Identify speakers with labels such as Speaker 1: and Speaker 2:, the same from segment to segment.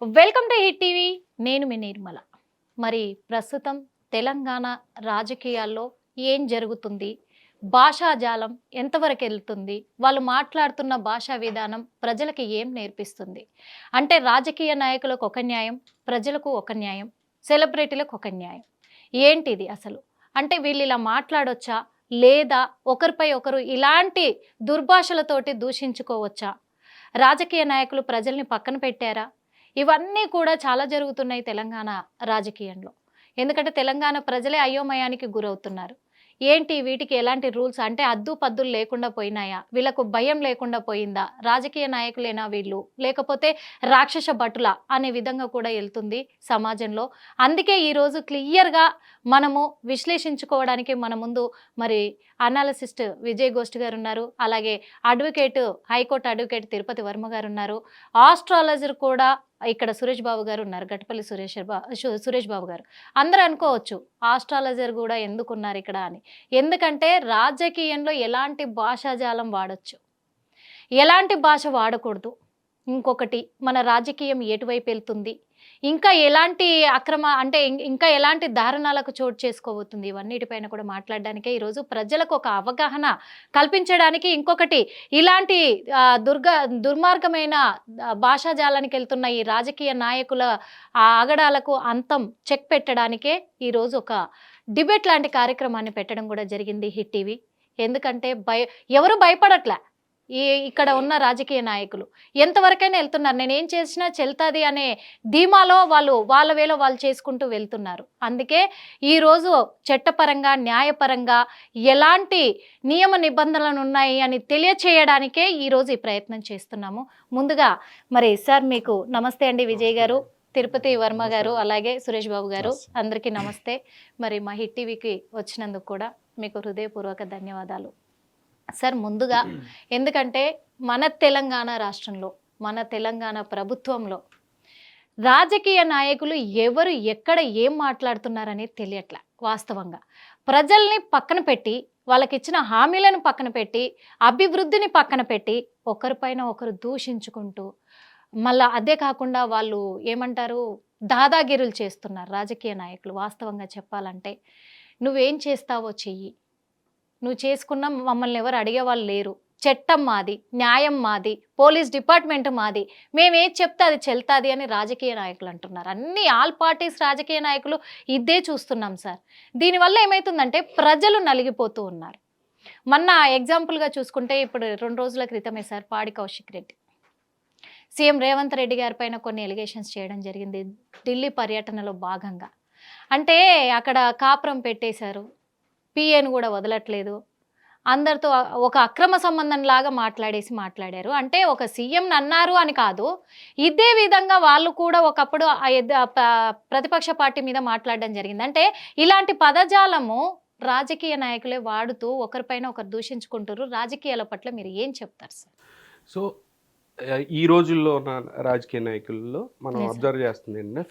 Speaker 1: Welcome to hit TV. నేను మీ నిర్మల. మరి ప్రస్తుతం తెలంగాణ రాజకీయాల్లో ఏం జరుగుతుంది, భాషాజాలం ఎంతవరకు వెళ్తుంది, వాళ్ళు మాట్లాడుతున్న భాషా విధానం ప్రజలకి ఏం నేర్పిస్తుంది? అంటే రాజకీయ నాయకులకు ఒక న్యాయం, ప్రజలకు ఒక న్యాయం, సెలబ్రిటీలకు ఒక న్యాయం. ఏంటిది అసలు? అంటే వీళ్ళు ఇలా మాట్లాడొచ్చా, లేదా ఒకరిపై ఒకరు ఇలాంటి దుర్భాషలతోటి దూషించుకోవచ్చా? రాజకీయ నాయకులు ప్రజల్ని పక్కన పెట్టారా? ఇవన్నీ కూడా చాలా జరుగుతున్నాయి తెలంగాణ రాజకీయంలో. ఎందుకంటే తెలంగాణ ప్రజలే అయోమయానికి గురవుతున్నారు. ఏంటి వీటికి ఎలాంటి రూల్స్, అంటే అద్దు పద్దులు లేకుండా పోయినాయా? వీళ్ళకు భయం లేకుండా పోయిందా? రాజకీయ నాయకులేనా వీళ్ళు, లేకపోతే రాక్షస భటుల అనే విధంగా కూడా వెళ్తుంది సమాజంలో. అందుకే ఈరోజు క్లియర్గా మనము విశ్లేషించుకోవడానికి మన ముందు మరి అనాలిసిస్ట్ విజయ్ గోస్ట్ గారు ఉన్నారు, అలాగే advocate, high court advocate Tirupati Varma గారు ఉన్నారు, ఆస్ట్రాలజర్ కూడా ఇక్కడ సురేష్ బాబు గారు ఉన్నారు, గట్టపల్లి సురేష్ బాబు గారు. అందరూ అనుకోవచ్చు ఆస్ట్రాలజర్ కూడా ఎందుకున్నారు ఇక్కడ అని. ఎందుకంటే రాజకీయంలో ఎలాంటి భాషాజాలం వాడచ్చు, ఎలాంటి భాష వాడకూడదు, ఇంకొకటి మన రాజకీయం ఎటువైపు వెళ్తుంది, ఇంకా ఎలాంటి అంటే ఇంకా ఎలాంటి దారుణాలకు చోటు చేసుకోబోతుంది, ఇవన్నిటిపైన కూడా మాట్లాడడానికే ఈరోజు ప్రజలకు ఒక అవగాహన కల్పించడానికి, ఇంకొకటి ఇలాంటి దుర్మార్గమైన భాషాజాలానికి వెళ్తున్న ఈ రాజకీయ నాయకుల ఆగడాలకు అంతం చెక్ పెట్టడానికే ఈరోజు ఒక డిబేట్ లాంటి కార్యక్రమాన్ని పెట్టడం కూడా జరిగింది హిట్ టీవీ. ఎందుకంటే ఎవరు భయపడట్లే. ఇక్కడ ఉన్న రాజకీయ నాయకులు ఎంతవరకైనా వెళ్తున్నారు, నేనేం చేసినా చెల్తాది అనే ధీమాలో వాళ్ళ వేలో వాళ్ళు చేసుకుంటూ వెళ్తున్నారు. అందుకే ఈరోజు చట్టపరంగా, న్యాయపరంగా ఎలాంటి నియమ నిబంధనలు ఉన్నాయి అని తెలియచేయడానికే ఈరోజు ఈ ప్రయత్నం చేస్తున్నాము. ముందుగా మరి సార్ మీకు నమస్తే అండి. విజయ్ గారు, తిరుపతి వర్మ గారు, అలాగే సురేష్ బాబు గారు, అందరికీ నమస్తే. మరి మా హిట్ టీవీకి వచ్చినందుకు కూడా మీకు హృదయపూర్వక ధన్యవాదాలు సార్. ముందుగా ఎందుకంటే మన తెలంగాణ రాష్ట్రంలో, మన తెలంగాణ ప్రభుత్వంలో రాజకీయ నాయకులు ఎవరు ఎక్కడ ఏం మాట్లాడుతున్నారనేది తెలియట్లే. వాస్తవంగా ప్రజల్ని పక్కన పెట్టి, వాళ్ళకి ఇచ్చిన హామీలను పక్కన పెట్టి, అభివృద్ధిని పక్కన పెట్టి ఒకరిపైన ఒకరు దూషించుకుంటూ, మళ్ళీ అదే కాకుండా వాళ్ళు ఏమంటారు, దాదాగిరులు చేస్తున్నారు రాజకీయ నాయకులు. వాస్తవంగా చెప్పాలంటే నువ్వేం చేస్తావో చెయ్యి, నువ్వు చేసుకున్న మమ్మల్ని ఎవరు అడిగేవాళ్ళు లేరు, చట్టం మాది, న్యాయం మాది, పోలీస్ డిపార్ట్మెంట్ మాది, మేమేది చెప్తే అది చెల్తాది అని రాజకీయ నాయకులు అంటున్నారు. అన్ని ఆల్ పార్టీస్ రాజకీయ నాయకులు ఇదే చూస్తున్నాం సార్. దీనివల్ల ఏమవుతుందంటే ప్రజలు నలిగిపోతూ ఉన్నారు. మొన్న ఎగ్జాంపుల్గా చూసుకుంటే ఇప్పుడు 2 రోజుల క్రితమే సార్ పాడి కౌశిక్ రెడ్డి సీఎం రేవంత్ రెడ్డి గారి పైన కొన్ని ఎలిగేషన్స్ చేయడం జరిగింది ఢిల్లీ పర్యటనలో భాగంగా. అంటే అక్కడ కాపురం పెట్టేశారు, పిఏను కూడా వదలట్లేదు, అందరితో ఒక అక్రమ సంబంధం లాగా మాట్లాడారు. అంటే ఒక సీఎం అన్నారు అని కాదు, ఇదే విధంగా వాళ్ళు కూడా ఒకప్పుడు ప్రతిపక్ష పార్టీ మీద మాట్లాడడం జరిగింది. అంటే ఇలాంటి పదజాలము రాజకీయ నాయకులే వాడుతూ ఒకరిపైన ఒకరు దూషించుకుంటారు. రాజకీయాల పట్ల మీరు ఏం చెప్తారు సార్?
Speaker 2: సో ఈ రోజుల్లో ఉన్న రాజకీయ నాయకుల్లో మనం అబ్జర్వ్ చేస్తుంది ఏంటంటే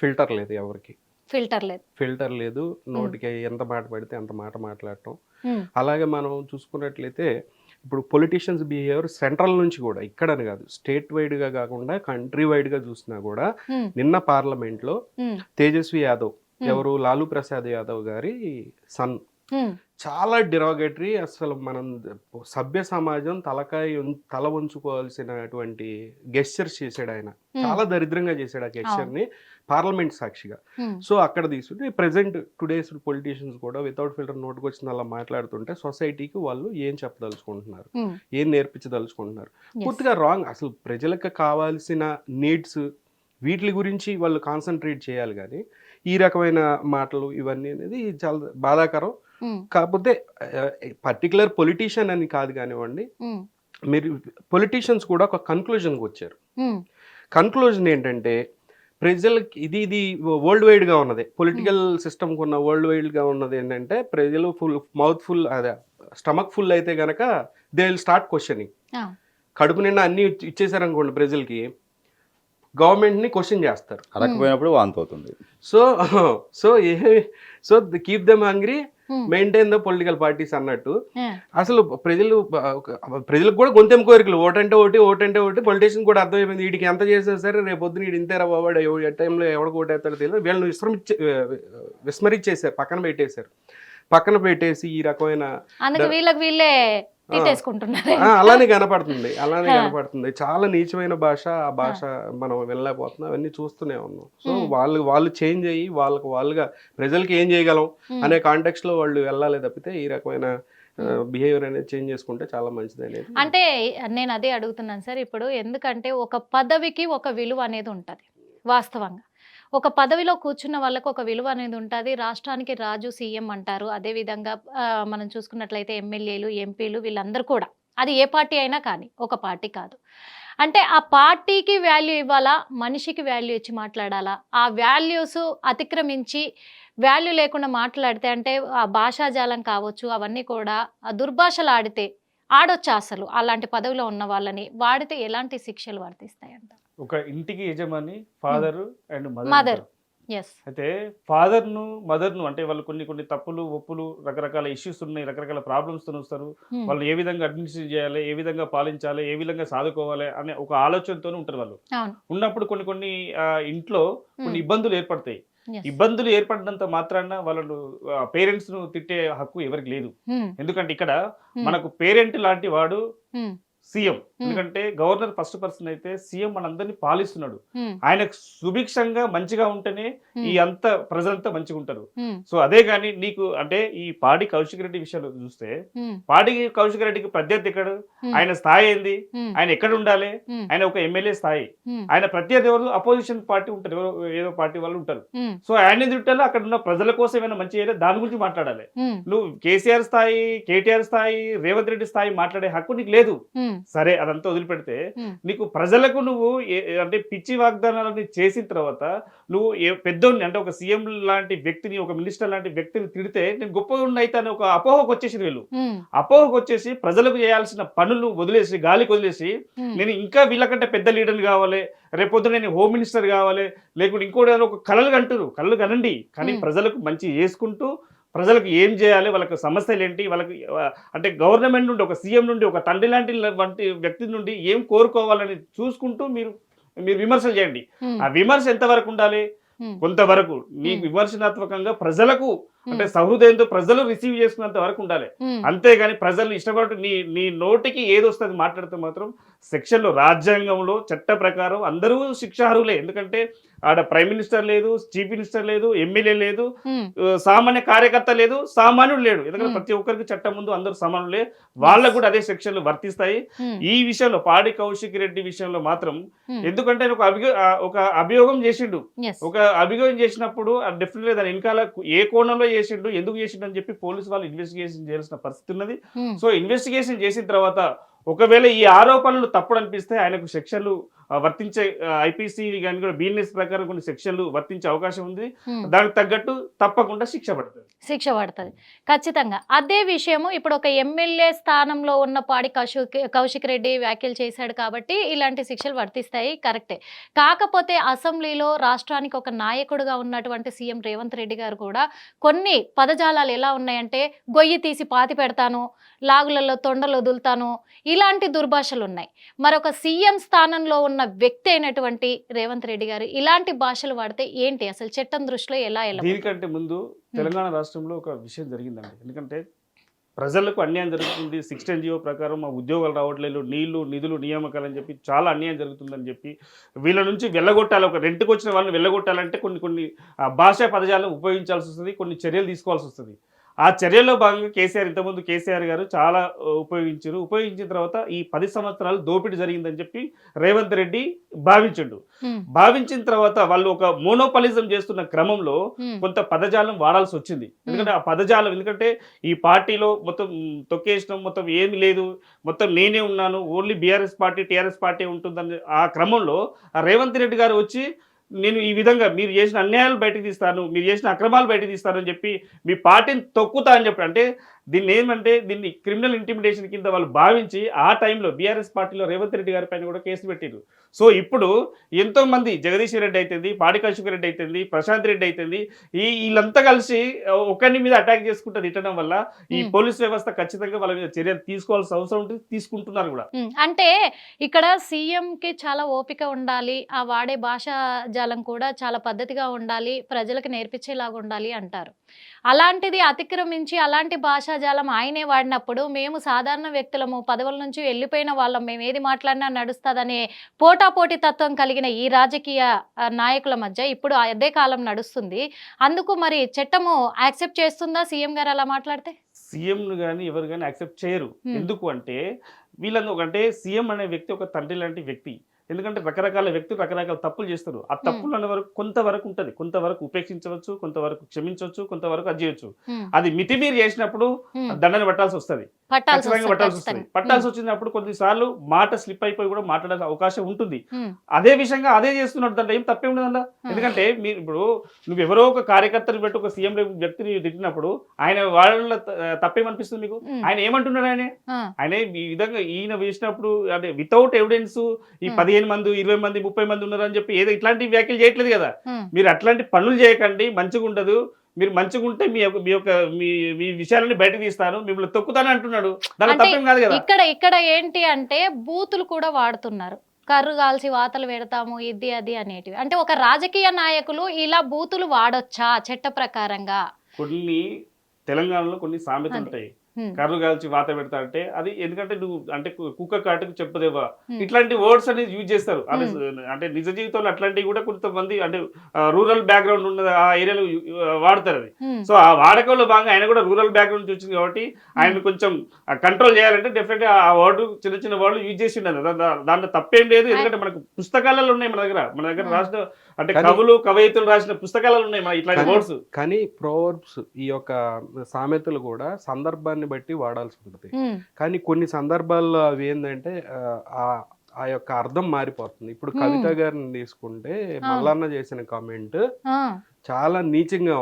Speaker 2: ఫిల్టర్ లేదు, నోటికి ఎంత మాట పడితే అంత మాట మాట్లాడటం. అలాగే మనం చూసుకున్నట్లయితే ఇప్పుడు పొలిటీషియన్స్ బిహేవియర్ సెంట్రల్ నుంచి కూడా, ఇక్కడని కాదు స్టేట్ వైడ్ గా కాకుండా కంట్రీ వైడ్ గా చూసినా కూడా, నిన్న పార్లమెంట్ లో తేజస్వి యాదవ్, ఎవరు లాలూ ప్రసాద్ యాదవ్ గారి సన్, చాలా డిరాగేటరీ, అసలు మనం సభ్య సమాజం తల వంచుకోవాల్సినటువంటి గెస్చర్స్ చేశాడు ఆయన. చాలా దరిద్రంగా చేశాడు ఆ గెస్చర్ ని పార్లమెంట్ సాక్షిగా. సో అక్కడ తీసుకుంటే ప్రెసెంట్ టుడేస్ పొలిటీషియన్స్ కూడా వితౌట్ ఫిల్టర్ నోటుకు వచ్చిన అలా మాట్లాడుతుంటే సొసైటీకి వాళ్ళు ఏం చెప్పదలుచుకుంటున్నారు, ఏం నేర్పించదలుచుకుంటున్నారు, పూర్తిగా రాంగ్. అసలు ప్రజలకు కావాల్సిన నీడ్స్ వీటి గురించి వాళ్ళు కాన్సన్ట్రేట్ చేయాలి, కానీ ఈ రకమైన మాటలు ఇవన్నీ అనేది చాలా బాధాకరం. కాకపోతే పర్టికులర్ పొలిటీషియన్ అని కాదు కానివ్వండి, మీరు పొలిటీషియన్స్ కూడా ఒక కన్క్లూజన్కి వచ్చారు. కన్క్లూజన్ ఏంటంటే ప్రజలకి ఇది వరల్డ్ వైడ్గా ఉన్నది, పొలిటికల్ సిస్టమ్కి ఉన్న వరల్డ్ వైడ్గా ఉన్నది ఏంటంటే, ప్రజలు మౌత్ ఫుల్, అదే స్టమక్ ఫుల్ అయితే కనుక దే విల్ స్టార్ట్ క్వశ్చనింగ్. కడుపు నిండా అన్ని ఇచ్చేసారనుకోండి ప్రజలకి, గవర్నమెంట్ని క్వశ్చన్ చేస్తారు,
Speaker 3: అడగకపోయినప్పుడు వాంతి అవుతుంది.
Speaker 2: So keep them hungry maintain the political parties అన్నట్టు. అసలు ప్రజలకు కూడా గొంతెం కోరికలు, ఓటంటే ఒకటి పొలిటీషియన్ కూడా అర్థమైపోయింది. వీడికి ఎంత చేసినా సరే రేపు పొద్దున వీడు ఇంతేరా బాబాడు, ఏ టైంలో ఎవరికి ఓటేస్తాడో తెలియదు. వీళ్ళని విస్మరించేశారు, పక్కన పెట్టేసి ఈ రకమైన అలానే కనపడుతుంది. చాలా నీచమైన భాష. ఆ భాష మనం వెళ్ళలేకపోతున్నాం, అవన్నీ చూస్తూనే ఉన్నాం. సో వాళ్ళు చేంజ్ అయ్యి వాళ్ళుగా ప్రజలకి ఏం చేయగలం అనే కాంటెక్స్ట్ లో వాళ్ళు వెళ్ళాలి తప్పితే ఈ రకమైన బిహేవియర్ అనేది చేంజ్ చేసుకుంటే చాలా మంచిది అనేది.
Speaker 1: అంటే నేను అదే అడుగుతున్నాను సార్. ఇప్పుడు ఎందుకంటే ఒక పదవికి ఒక విలువ అనేది ఉంటుంది. వాస్తవంగా ఒక పదవిలో కూర్చున్న వాళ్ళకు ఒక విలువ అనేది ఉంటుంది. రాష్ట్రానికి రాజు, సీఎం అంటారు. అదేవిధంగా మనం చూసుకున్నట్లయితే ఎమ్మెల్యేలు, ఎంపీలు వీళ్ళందరూ కూడా, అది ఏ పార్టీ అయినా కానీ, ఒక పార్టీ కాదు. అంటే ఆ పార్టీకి వాల్యూ ఇవ్వాలా, మనిషికి వాల్యూ ఇచ్చి మాట్లాడాలా? ఆ వాల్యూస్ అతిక్రమించి వాల్యూ లేకుండా మాట్లాడితే, అంటే ఆ భాషాజాలం కావచ్చు, అవన్నీ కూడా దుర్భాషలు ఆడొచ్చా అసలు? అలాంటి పదవిలో ఉన్న వాళ్ళని వాడితే ఎలాంటి శిక్షలు వర్తిస్తాయంట?
Speaker 3: ఒక ఇంటికి యజమాని ఫాదర్ అండ్
Speaker 1: మదర్.
Speaker 3: అయితే ఫాదర్ను మదర్ను అంటే వాళ్ళు కొన్ని తప్పులు ఒప్పులు రకరకాల ఇష్యూస్ ఉన్నాయి, రకరకాల ప్రాబ్లమ్స్ తో వస్తారు. వాళ్ళు ఏ విధంగా అడ్మినిస్ట్రేట్ చేయాలి, ఏ విధంగా పాలించాలి, ఏ విధంగా సాదుకోవాలి అనే ఒక ఆలోచనతోనే ఉంటారు. వాళ్ళు ఉన్నప్పుడు కొన్ని ఇంట్లో కొన్ని ఇబ్బందులు ఏర్పడతాయి. ఇబ్బందులు ఏర్పడినంత మాత్రాన వాళ్ళు పేరెంట్స్ ను తిట్టే హక్కు ఎవరికి లేదు. ఎందుకంటే ఇక్కడ మనకు పేరెంట్ లాంటి వాడు సీఎం. ఎందుకంటే గవర్నర్ ఫస్ట్ పర్సన్ అయితే సీఎం మనందరినీ పాలిస్తున్నాడు. ఆయనకు సుభిక్షంగా మంచిగా ఉంటేనే ఈ అంత ప్రజలంతా మంచిగా ఉంటారు. సో అదే గాని నీకు అంటే ఈ పాడి కౌశిక్ రెడ్డి విషయంలో చూస్తే, పాడి కౌశిక్ రెడ్డికి ప్రత్యర్థి ఎక్కడ, ఆయన స్థాయి ఏంది, ఆయన ఎక్కడ ఉండాలి, ఆయన ఒక ఎమ్మెల్యే స్థాయి. ఆయన ప్రత్యర్థి ఎవరు, అపోజిషన్ పార్టీ ఉంటారు, ఏదో పార్టీ వాళ్ళు ఉంటారు. సో ఆయన తిట్టాలి, అక్కడ ఉన్న ప్రజల కోసం ఏమైనా మంచి చేయాలి, దాని గురించి మాట్లాడాలి. నువ్వు కేసీఆర్ స్థాయి, కేటీఆర్ స్థాయి, రేవంత్ రెడ్డి స్థాయి మాట్లాడే హక్కు నీకు లేదు. సరే అదంతా వదిలిపెడితే, నీకు ప్రజలకు నువ్వు అంటే పిచ్చి వాగ్దానాలని చేసిన తర్వాత నువ్వు పెద్దోడిని అంటే ఒక సీఎం లాంటి వ్యక్తిని, ఒక మినిస్టర్ లాంటి వ్యక్తిని తిడితే నేను గొప్పగా అయితే అని ఒక అపోహకు వచ్చేసి వీళ్ళు అపోహకు వచ్చేసి ప్రజలకు చేయాల్సిన పనులు వదిలేసి, గాలికి వదిలేసి, నేను ఇంకా వీళ్ళకంటే పెద్ద లీడర్ని కావాలి, రేపొద్దు నేను హోమ్ మినిస్టర్ కావాలి, లేకుంటే ఇంకోటి ఒక కళలు కనండి, కానీ ప్రజలకు మంచి చేసుకుంటూ ప్రజలకు ఏం చేయాలి, వాళ్ళకి సమస్యలు ఏంటి, వాళ్ళకి అంటే గవర్నమెంట్ నుండి, ఒక సీఎం నుండి, ఒక తండ్రి లాంటి వ్యక్తి నుండి ఏం కోరుకోవాలని చూసుకుంటూ మీరు విమర్శలు చేయండి. ఆ విమర్శ ఎంతవరకు ఉండాలి? కొంతవరకు మీకు విమర్శనాత్మకంగా ప్రజలకు అంటే సహృదయంతో ప్రజలు రిసీవ్ చేసుకున్నంత వరకు ఉండాలి. అంతేగాని ప్రజలు ఇష్టపడి నీ నోటికి ఏది వస్తుంది మాట్లాడితే మాత్రం సెక్షన్లో, రాజ్యాంగంలో చట్ట ప్రకారం అందరూ శిక్షార్హులే. ఎందుకంటే ఆడ ప్రైమ్ మినిస్టర్ లేదు, చీఫ్ మినిస్టర్ లేదు, ఎమ్మెల్యే లేదు, సామాన్య కార్యకర్త లేదు, సామాన్యుడు లేడు. ఎందుకంటే ప్రతి ఒక్కరికి చట్టం ముందు అందరూ సమానులే, వాళ్ళకు కూడా అదే సెక్షన్లు వర్తిస్తాయి. ఈ విషయంలో పాడి కౌశిక్ రెడ్డి విషయంలో మాత్రం, ఎందుకంటే ఒక అభియోగం చేసిండు, ఒక అభియోగం చేసినప్పుడు డెఫినెట్ గా దాని వెనకాల ఏ కోణంలో చేసిండు, ఎందుకు చేసిండు అని చెప్పి పోలీసు వాళ్ళు ఇన్వెస్టిగేషన్ చేయాల్సిన పరిస్థితి ఉన్నది. సో ఇన్వెస్టిగేషన్ చేసిన తర్వాత ఒకవేళ ఈ ఆరోపణలు తప్పుడు అనిపిస్తే ఆయనకు శిక్షలు వర్తించే, ఐపీసీ కానీ కూడా బిఎన్ఎస్ ప్రకారం కొన్ని శిక్షలు వర్తించే అవకాశం ఉంది. దానికి తగ్గట్టు తప్పకుండా శిక్ష పడుతుంది
Speaker 1: ఖచ్చితంగా. అదే విషయము ఇప్పుడు ఒక ఎమ్మెల్యే స్థానంలో ఉన్న పాడి కౌశిక్ రెడ్డి వ్యాఖ్యలు చేశాడు కాబట్టి ఇలాంటి శిక్షలు వర్తిస్తాయి, కరెక్టే. కాకపోతే అసెంబ్లీలో రాష్ట్రానికి ఒక నాయకుడుగా ఉన్నటువంటి సీఎం రేవంత్ రెడ్డి గారు కూడా కొన్ని పదజాలాలు ఎలా ఉన్నాయంటే, గొయ్యి తీసి పాతి పెడతాను, లాగులలో తొండలు వదులుతాను, ఇలాంటి దుర్భాషలు ఉన్నాయి. మరొక సీఎం స్థానంలో ఉన్న వ్యక్తి అయినటువంటి రేవంత్ రెడ్డి గారు ఇలాంటి భాషలు వాడితే ఏంటి అసలు చట్టం దృష్టిలో ఎలా?
Speaker 3: దీనికంటే ముందు తెలంగాణ రాష్ట్రంలో ఒక విషయం జరిగిందండి. ఎందుకంటే ప్రజలకు అన్యాయం జరుగుతుంది, 16 జీవో ప్రకారం మా ఉద్యోగాలు రావట్లేదు, నీళ్లు నిధులు నియామకాలు అని చెప్పి చాలా అన్యాయం జరుగుతుందని చెప్పి వీళ్ళ నుంచి వెళ్ళగొట్టాలి. ఒక రెంట్కి వచ్చిన వాళ్ళని వెళ్ళగొట్టాలంటే కొన్ని భాషా పదజాలను ఉపయోగించాల్సి వస్తుంది, కొన్ని చర్యలు తీసుకోవాల్సి వస్తుంది. ఆ చర్యల్లో భాగంగా ఇంతకుముందు కేసీఆర్ గారు చాలా ఉపయోగించిన తర్వాత ఈ 10 సంవత్సరాలు దోపిడీ జరిగిందని చెప్పి రేవంత్ రెడ్డి భావించిన తర్వాత వాళ్ళు ఒక మోనోపాలిజం చేస్తున్న క్రమంలో కొంత పదజాలం వాడాల్సి వచ్చింది. ఎందుకంటే ఆ పదజాలం, ఎందుకంటే ఈ పార్టీలో మొత్తం తొక్కేసినాం, మొత్తం ఏమి లేదు, మొత్తం నేనే ఉన్నాను, only BRS party TRS party ఉంటుందని ఆ క్రమంలో రేవంత్ రెడ్డి గారు వచ్చి నేను ఈ విధంగా మీరు చేసిన అన్యాయాలు బయటకు తీస్తాను, మీరు చేసిన అక్రమాలు బయటకు తీస్తాను అని చెప్పి మీ పార్టీని తొక్కుతా అని చెప్పి, అంటే దీన్ని ఏమంటే దీన్ని క్రిమినల్ ఇంటిమిడేషన్ కింద వాళ్ళు భావించి ఆ టైంలో బీఆర్ఎస్ పార్టీలో రేవంత్ రెడ్డి గారి పైన కూడా కేసు పెట్టిరు. సో ఇప్పుడు ఎంతో మంది జగదీశ్వర్ రెడ్డి అయితుంది, పాడి కౌశిక్ రెడ్డి అయితుంది, ప్రశాంత్ రెడ్డి అయితుంది, వీళ్ళంతా కలిసి ఒకరి మీద అటాక్ చేసుకుంటూ తిట్టడం వల్ల ఈ పోలీస్ వ్యవస్థ ఖచ్చితంగా వాళ్ళ మీద చర్యలు తీసుకోవాల్సిన అవసరం ఉంటుంది, తీసుకుంటున్నారు కూడా.
Speaker 1: అంటే ఇక్కడ సీఎం కి చాలా ఓపిక ఉండాలి, ఆ వాడే భాషా జాలం కూడా చాలా పద్ధతిగా ఉండాలి, ప్రజలకు నేర్పించేలాగా ఉండాలి అంటారు. అలాంటిది అతిక్రమించి అలాంటి భాషాజాలం ఆయనే వాడినప్పుడు మేము సాధారణ వ్యక్తులము, పదవుల నుంచి వెళ్ళిపోయిన వాళ్ళం, మేము ఏది మాట్లాడినా నడుస్తుందనే పోటాపోటీ తత్వం కలిగిన ఈ రాజకీయ నాయకుల మధ్య ఇప్పుడు అదే కాలం నడుస్తుంది. అందుకు మరి చట్టము యాక్సెప్ట్ చేస్తుందా సీఎం గారు అలా మాట్లాడితే?
Speaker 3: సీఎంను కానీ ఎవరు కానీ యాక్సెప్ట్ చేయరు. ఎందుకు అంటే వీళ్ళందరూ అంటే సీఎం అనే వ్యక్తి ఒక తండ్రి లాంటి వ్యక్తి. ఎందుకంటే రకరకాల వ్యక్తులు రకరకాల తప్పులు చేస్తారు. ఆ తప్పులు అనే వరకు కొంతవరకు ఉంటుంది, కొంతవరకు ఉపేక్షించవచ్చు, కొంతవరకు క్షమించవచ్చు, కొంతవరకు అది చేయొచ్చు. అది మితిమీరి చేసినప్పుడు దండన పట్టాల్సి వస్తుంది, ఖచ్చితంగా పట్టాల్సి వస్తుంది. పట్టాల్సి వచ్చినప్పుడు కొన్నిసార్లు మాట స్లిప్ అయిపోయి కూడా మాట్లాడే అవకాశం ఉంటుంది. అదే విషయంగా అదే చేస్తున్నాడు, దాంట్లో ఏం తప్పే ఉండదు. ఎందుకంటే మీరు ఇప్పుడు నువ్వు ఎవరో ఒక కార్యకర్తని పెట్టి ఒక సీఎం వ్యక్తిని తిట్టినప్పుడు ఆయన వాళ్ళ తప్పేమనిపిస్తుంది మీకు? ఆయన ఏమంటున్నాడు? ఆయన ఈ విధంగా ఈయన వేసినప్పుడు అంటే వితౌట్ ఎవిడెన్స్ ఈ 15 మంది 20 మంది 30 మంది ఉన్నారు అని చెప్పి ఏదో ఇట్లాంటి వ్యాఖ్యలు చేయట్లేదు కదా. మీరు అట్లాంటి పనులు చేయకండి, మంచిగా ఉండదు. మీరు మంచిగా ఉంటే మీ విషయాలని బయటకు తీస్తాను, మిమ్మల్ని తొక్కుతాను అంటున్నాడు. దాని తప్పేం కాదు కదా.
Speaker 1: ఇక్కడ ఏంటి అంటే బూతులు కూడా వాడుతున్నారు. కర్రు కాల్చి వాతలు పెడతాము, ఇది అది అనేటివి. అంటే ఒక రాజకీయ నాయకులు ఇలా బూతులు వాడొచ్చా చట్ట ప్రకారంగా?
Speaker 3: కొన్ని తెలంగాణలో కొన్ని సామెతలు ఉంటాయి. కర్రు కాల్చి వాత పెడతా అంటే అది ఎందుకంటే నువ్వు అంటే కుక్క కాటుకు చెప్పదేవా, ఇట్లాంటి వర్డ్స్ అనేది యూజ్ చేస్తారు. అంటే నిజ జీవితంలో అట్లాంటివి కూడా కొంతమంది అంటే రూరల్ బ్యాక్గ్రౌండ్ ఉన్న ఆ ఏరియాలో వాడతారు అది. సో ఆ వాడకంలో భాగంగా ఆయన కూడా రూరల్ బ్యాక్గ్రౌండ్ నుంచి వచ్చింది కాబట్టి ఆయన కొంచెం కంట్రోల్ చేయాలంటే డెఫినెట్ గా ఆ వర్డ్ చిన్న చిన్న వర్డ్లు యూజ్ చేసి ఉండాలి. దాంట్లో తప్పేం లేదు. ఎందుకంటే మనకు పుస్తకాలలో ఉన్నాయి, మన దగ్గర రాసిన అంటే కవులు కవయితులు రాసిన పుస్తకాలలో ఉన్నాయి మన ఇట్లాంటి వర్డ్స్.
Speaker 2: కానీ ప్రోవర్బ్స్ ఈ యొక్క సామెతలు కూడా సందర్భాన్ని బట్టి వాడాల్సి ఉంటుంది. కానీ కొన్ని సందర్భాల్లో అవి ఏంటంటే ఆ యొక్క అర్థం మారిపోతుంది. ఇప్పుడు కవిత గారిని తీసుకుంటే మల్లన్న చేసిన కామెంట్ చాలా నీచంగా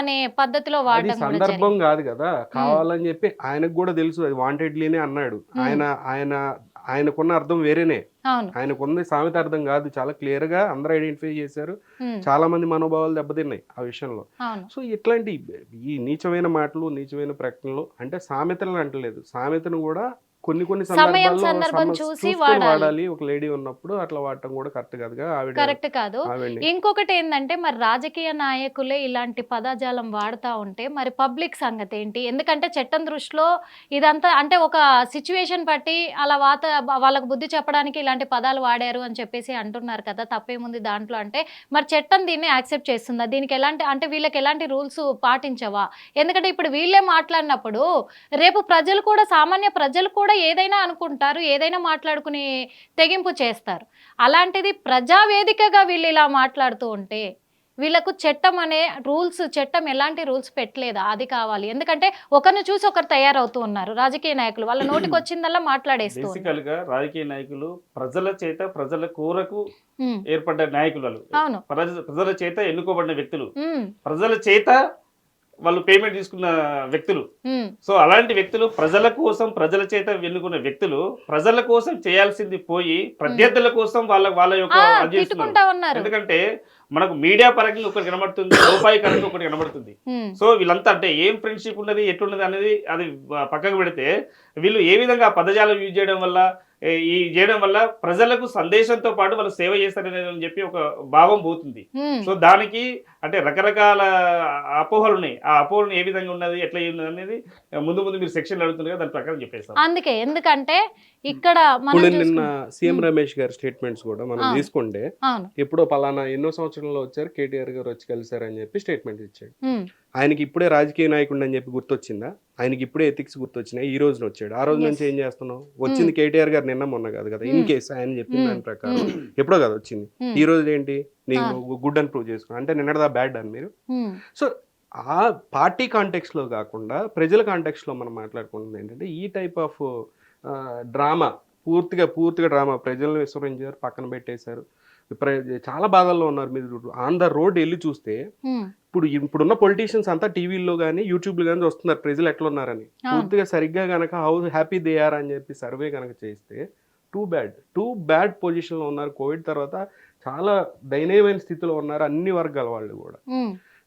Speaker 1: అనే పద్ధతిలో
Speaker 2: సందర్భం కాదు కదా, కావాలని చెప్పి ఆయనకు కూడా తెలుసు, అది వాంటెడ్లీనే అన్నాడు. ఆయనకున్న అర్థం వేరేనే, ఆయనకున్న సామెత అర్థం కాదు. చాలా క్లియర్ గా అందరూ ఐడెంటిఫై చేశారు. చాలా మంది మనోభావాలు దెబ్బతిన్నాయి ఆ విషయంలో. సో ఇట్లాంటి ఈ నీచమైన మాటలు, నీచమైన ప్రకటనలు అంటే సామెతలను అంటలేదు, సామెతను కూడా కొన్ని సందర్భాల్లో చూసి వాడాలి. ఒక లేడీ ఉన్నప్పుడు అట్లా వాడటం కూడా
Speaker 1: కరెక్ట్ కాదు. ఇంకొకటి ఏంటంటే మరి రాజకీయ నాయకులే ఇలాంటి పదజాలం వాడుతూ ఉంటే మరి పబ్లిక్ సంగతి ఏంటి? ఎందుకంటే చట్టం దృష్టిలో ఇదంతా అంటే ఒక సిచ్యువేషన్ బట్టి అలా వాళ్ళకు బుద్ధి చెప్పడానికి ఇలాంటి పదాలు వాడారు అని చెప్పేసి అంటున్నారు కదా, తప్పేముంది దాంట్లో? అంటే మరి చట్టం దీన్ని యాక్సెప్ట్ చేస్తుందా? దీనికి ఎలాంటి అంటే వీళ్ళకి ఎలాంటి రూల్స్ పాటించవా? ఎందుకంటే ఇప్పుడు వీళ్ళే మాట్లాడినప్పుడు రేపు ప్రజలు కూడా, సామాన్య ప్రజలు కూడా ఏదైనా అనుకుంటారు, ఏదైనా మాట్లాడుకుని తెగింపు చేస్తారు. అలాంటిది ప్రజావేదికగా వీళ్ళు ఇలా మాట్లాడుతూ ఉంటే వీళ్ళకు చట్టం అనే రూల్స్, చట్టం ఎలాంటి రూల్స్ పెట్టలేదా? అది కావాలి. ఎందుకంటే ఒకరిని చూసి ఒకరు తయారవుతూ ఉన్నారు రాజకీయ నాయకులు, వాళ్ళ నోటికి వచ్చిందల్లా మాట్లాడేస్తూ.
Speaker 3: బేసికల్ గా రాజకీయ నాయకులు ప్రజల చేత, ప్రజల కోరకు ఏర్పడ్డ నాయకులు వాళ్ళు. అవును, ప్రజల చేత ఎన్నుకోబడిన వ్యక్తులు, ప్రజల చేత వాళ్ళు పేమెంట్ తీసుకున్న వ్యక్తులు. సో అలాంటి వ్యక్తులు ప్రజల కోసం, ప్రజల చేత ఎన్నుకున్న వ్యక్తులు ప్రజల కోసం చేయాల్సింది పోయి ప్రత్యర్థుల కోసం వాళ్ళ యొక్క చేస్తున్నారు. ఎందుకంటే మనకు మీడియా పరంగా ఒకటి కనబడుతుంది, రూపాయికరంగా ఒకటి కనబడుతుంది. సో వీళ్ళంతా అంటే ఏం ఫ్రెండ్షిప్ ఉన్నది, ఎట్లున్నది అనేది అది పక్కకు పెడితే వీళ్ళు ఏ విధంగా పదజాలం యూజ్ చేయడం వల్ల ప్రజలకు సందేశంతో పాటు వాళ్ళు సేవ చేస్తారని చెప్పి ఒక భావం పోతుంది. సో దానికి అంటే రకరకాల అపోహలు ఉన్నాయి. ఆ అపోహలు ఏ విధంగా ఉన్నది, ఎట్లా ఉన్నది అనేది ముందు మీరు సెక్షన్ అడుగుతుంది, దాని ప్రకారం చెప్పేస్తాం.
Speaker 1: అందుకే ఎందుకంటే ఇక్కడ
Speaker 2: నిన్న సీఎం రమేష్ గారి స్టేట్మెంట్స్ కూడా మనం తీసుకుంటే ఎప్పుడో పలానా ఎన్నో సంవత్సరంలో వచ్చారు కేటీఆర్ గారు వచ్చి కలిసారని చెప్పి స్టేట్మెంట్ ఇచ్చాడు. ఆయనకి ఇప్పుడే రాజకీయ నాయకుడు అని చెప్పి గుర్తొచ్చిందా? ఆయనకి ఇప్పుడే ఎథిక్స్ గుర్తొచ్చినాయి, ఈ రోజున వచ్చాడు. ఆ రోజు నుంచి ఏం చేస్తున్నావు? వచ్చింది కేటీఆర్ గారు నిన్న మొన్న కాదు కదా, ఇన్ కేసు ఆయన చెప్పిన దాని ప్రకారం ఎప్పుడో కదా వచ్చింది. ఈ రోజు ఏంటి, నీకు గుడ్ అని ప్రూవ్ చేసుకున్నా అంటే నిన్నదా బ్యాడ్ అని మీరు. సో ఆ పార్టీ కాంటెక్స్ట్ లో కాకుండా ప్రజల కాంటెక్స్ట్ లో మనం మాట్లాడుకుంటుంది ఏంటంటే ఈ టైప్ ఆఫ్ డ్రామా, పూర్తిగా డ్రామా, ప్రజలను విస్మరించారు, పక్కన పెట్టేశారు. చాలా బాధల్లో ఉన్నారు. మీరు ఆన్ ద రోడ్ వెళ్ళి చూస్తే ఇప్పుడున్న పొలిటీషియన్స్ అంతా టీవీల్లో కానీ యూట్యూబ్లో కానీ వస్తున్నారు ప్రజలు ఎట్లా ఉన్నారని. పూర్తిగా సరిగ్గా కనుక హౌ హ్యాపీ దే ఆర్ అని చెప్పి సర్వే కనుక చేస్తే టూ బ్యాడ్ పొజిషన్లో ఉన్నారు. కోవిడ్ తర్వాత చాలా దయనీయమైన స్థితిలో ఉన్నారు అన్ని వర్గాల వాళ్ళు కూడా.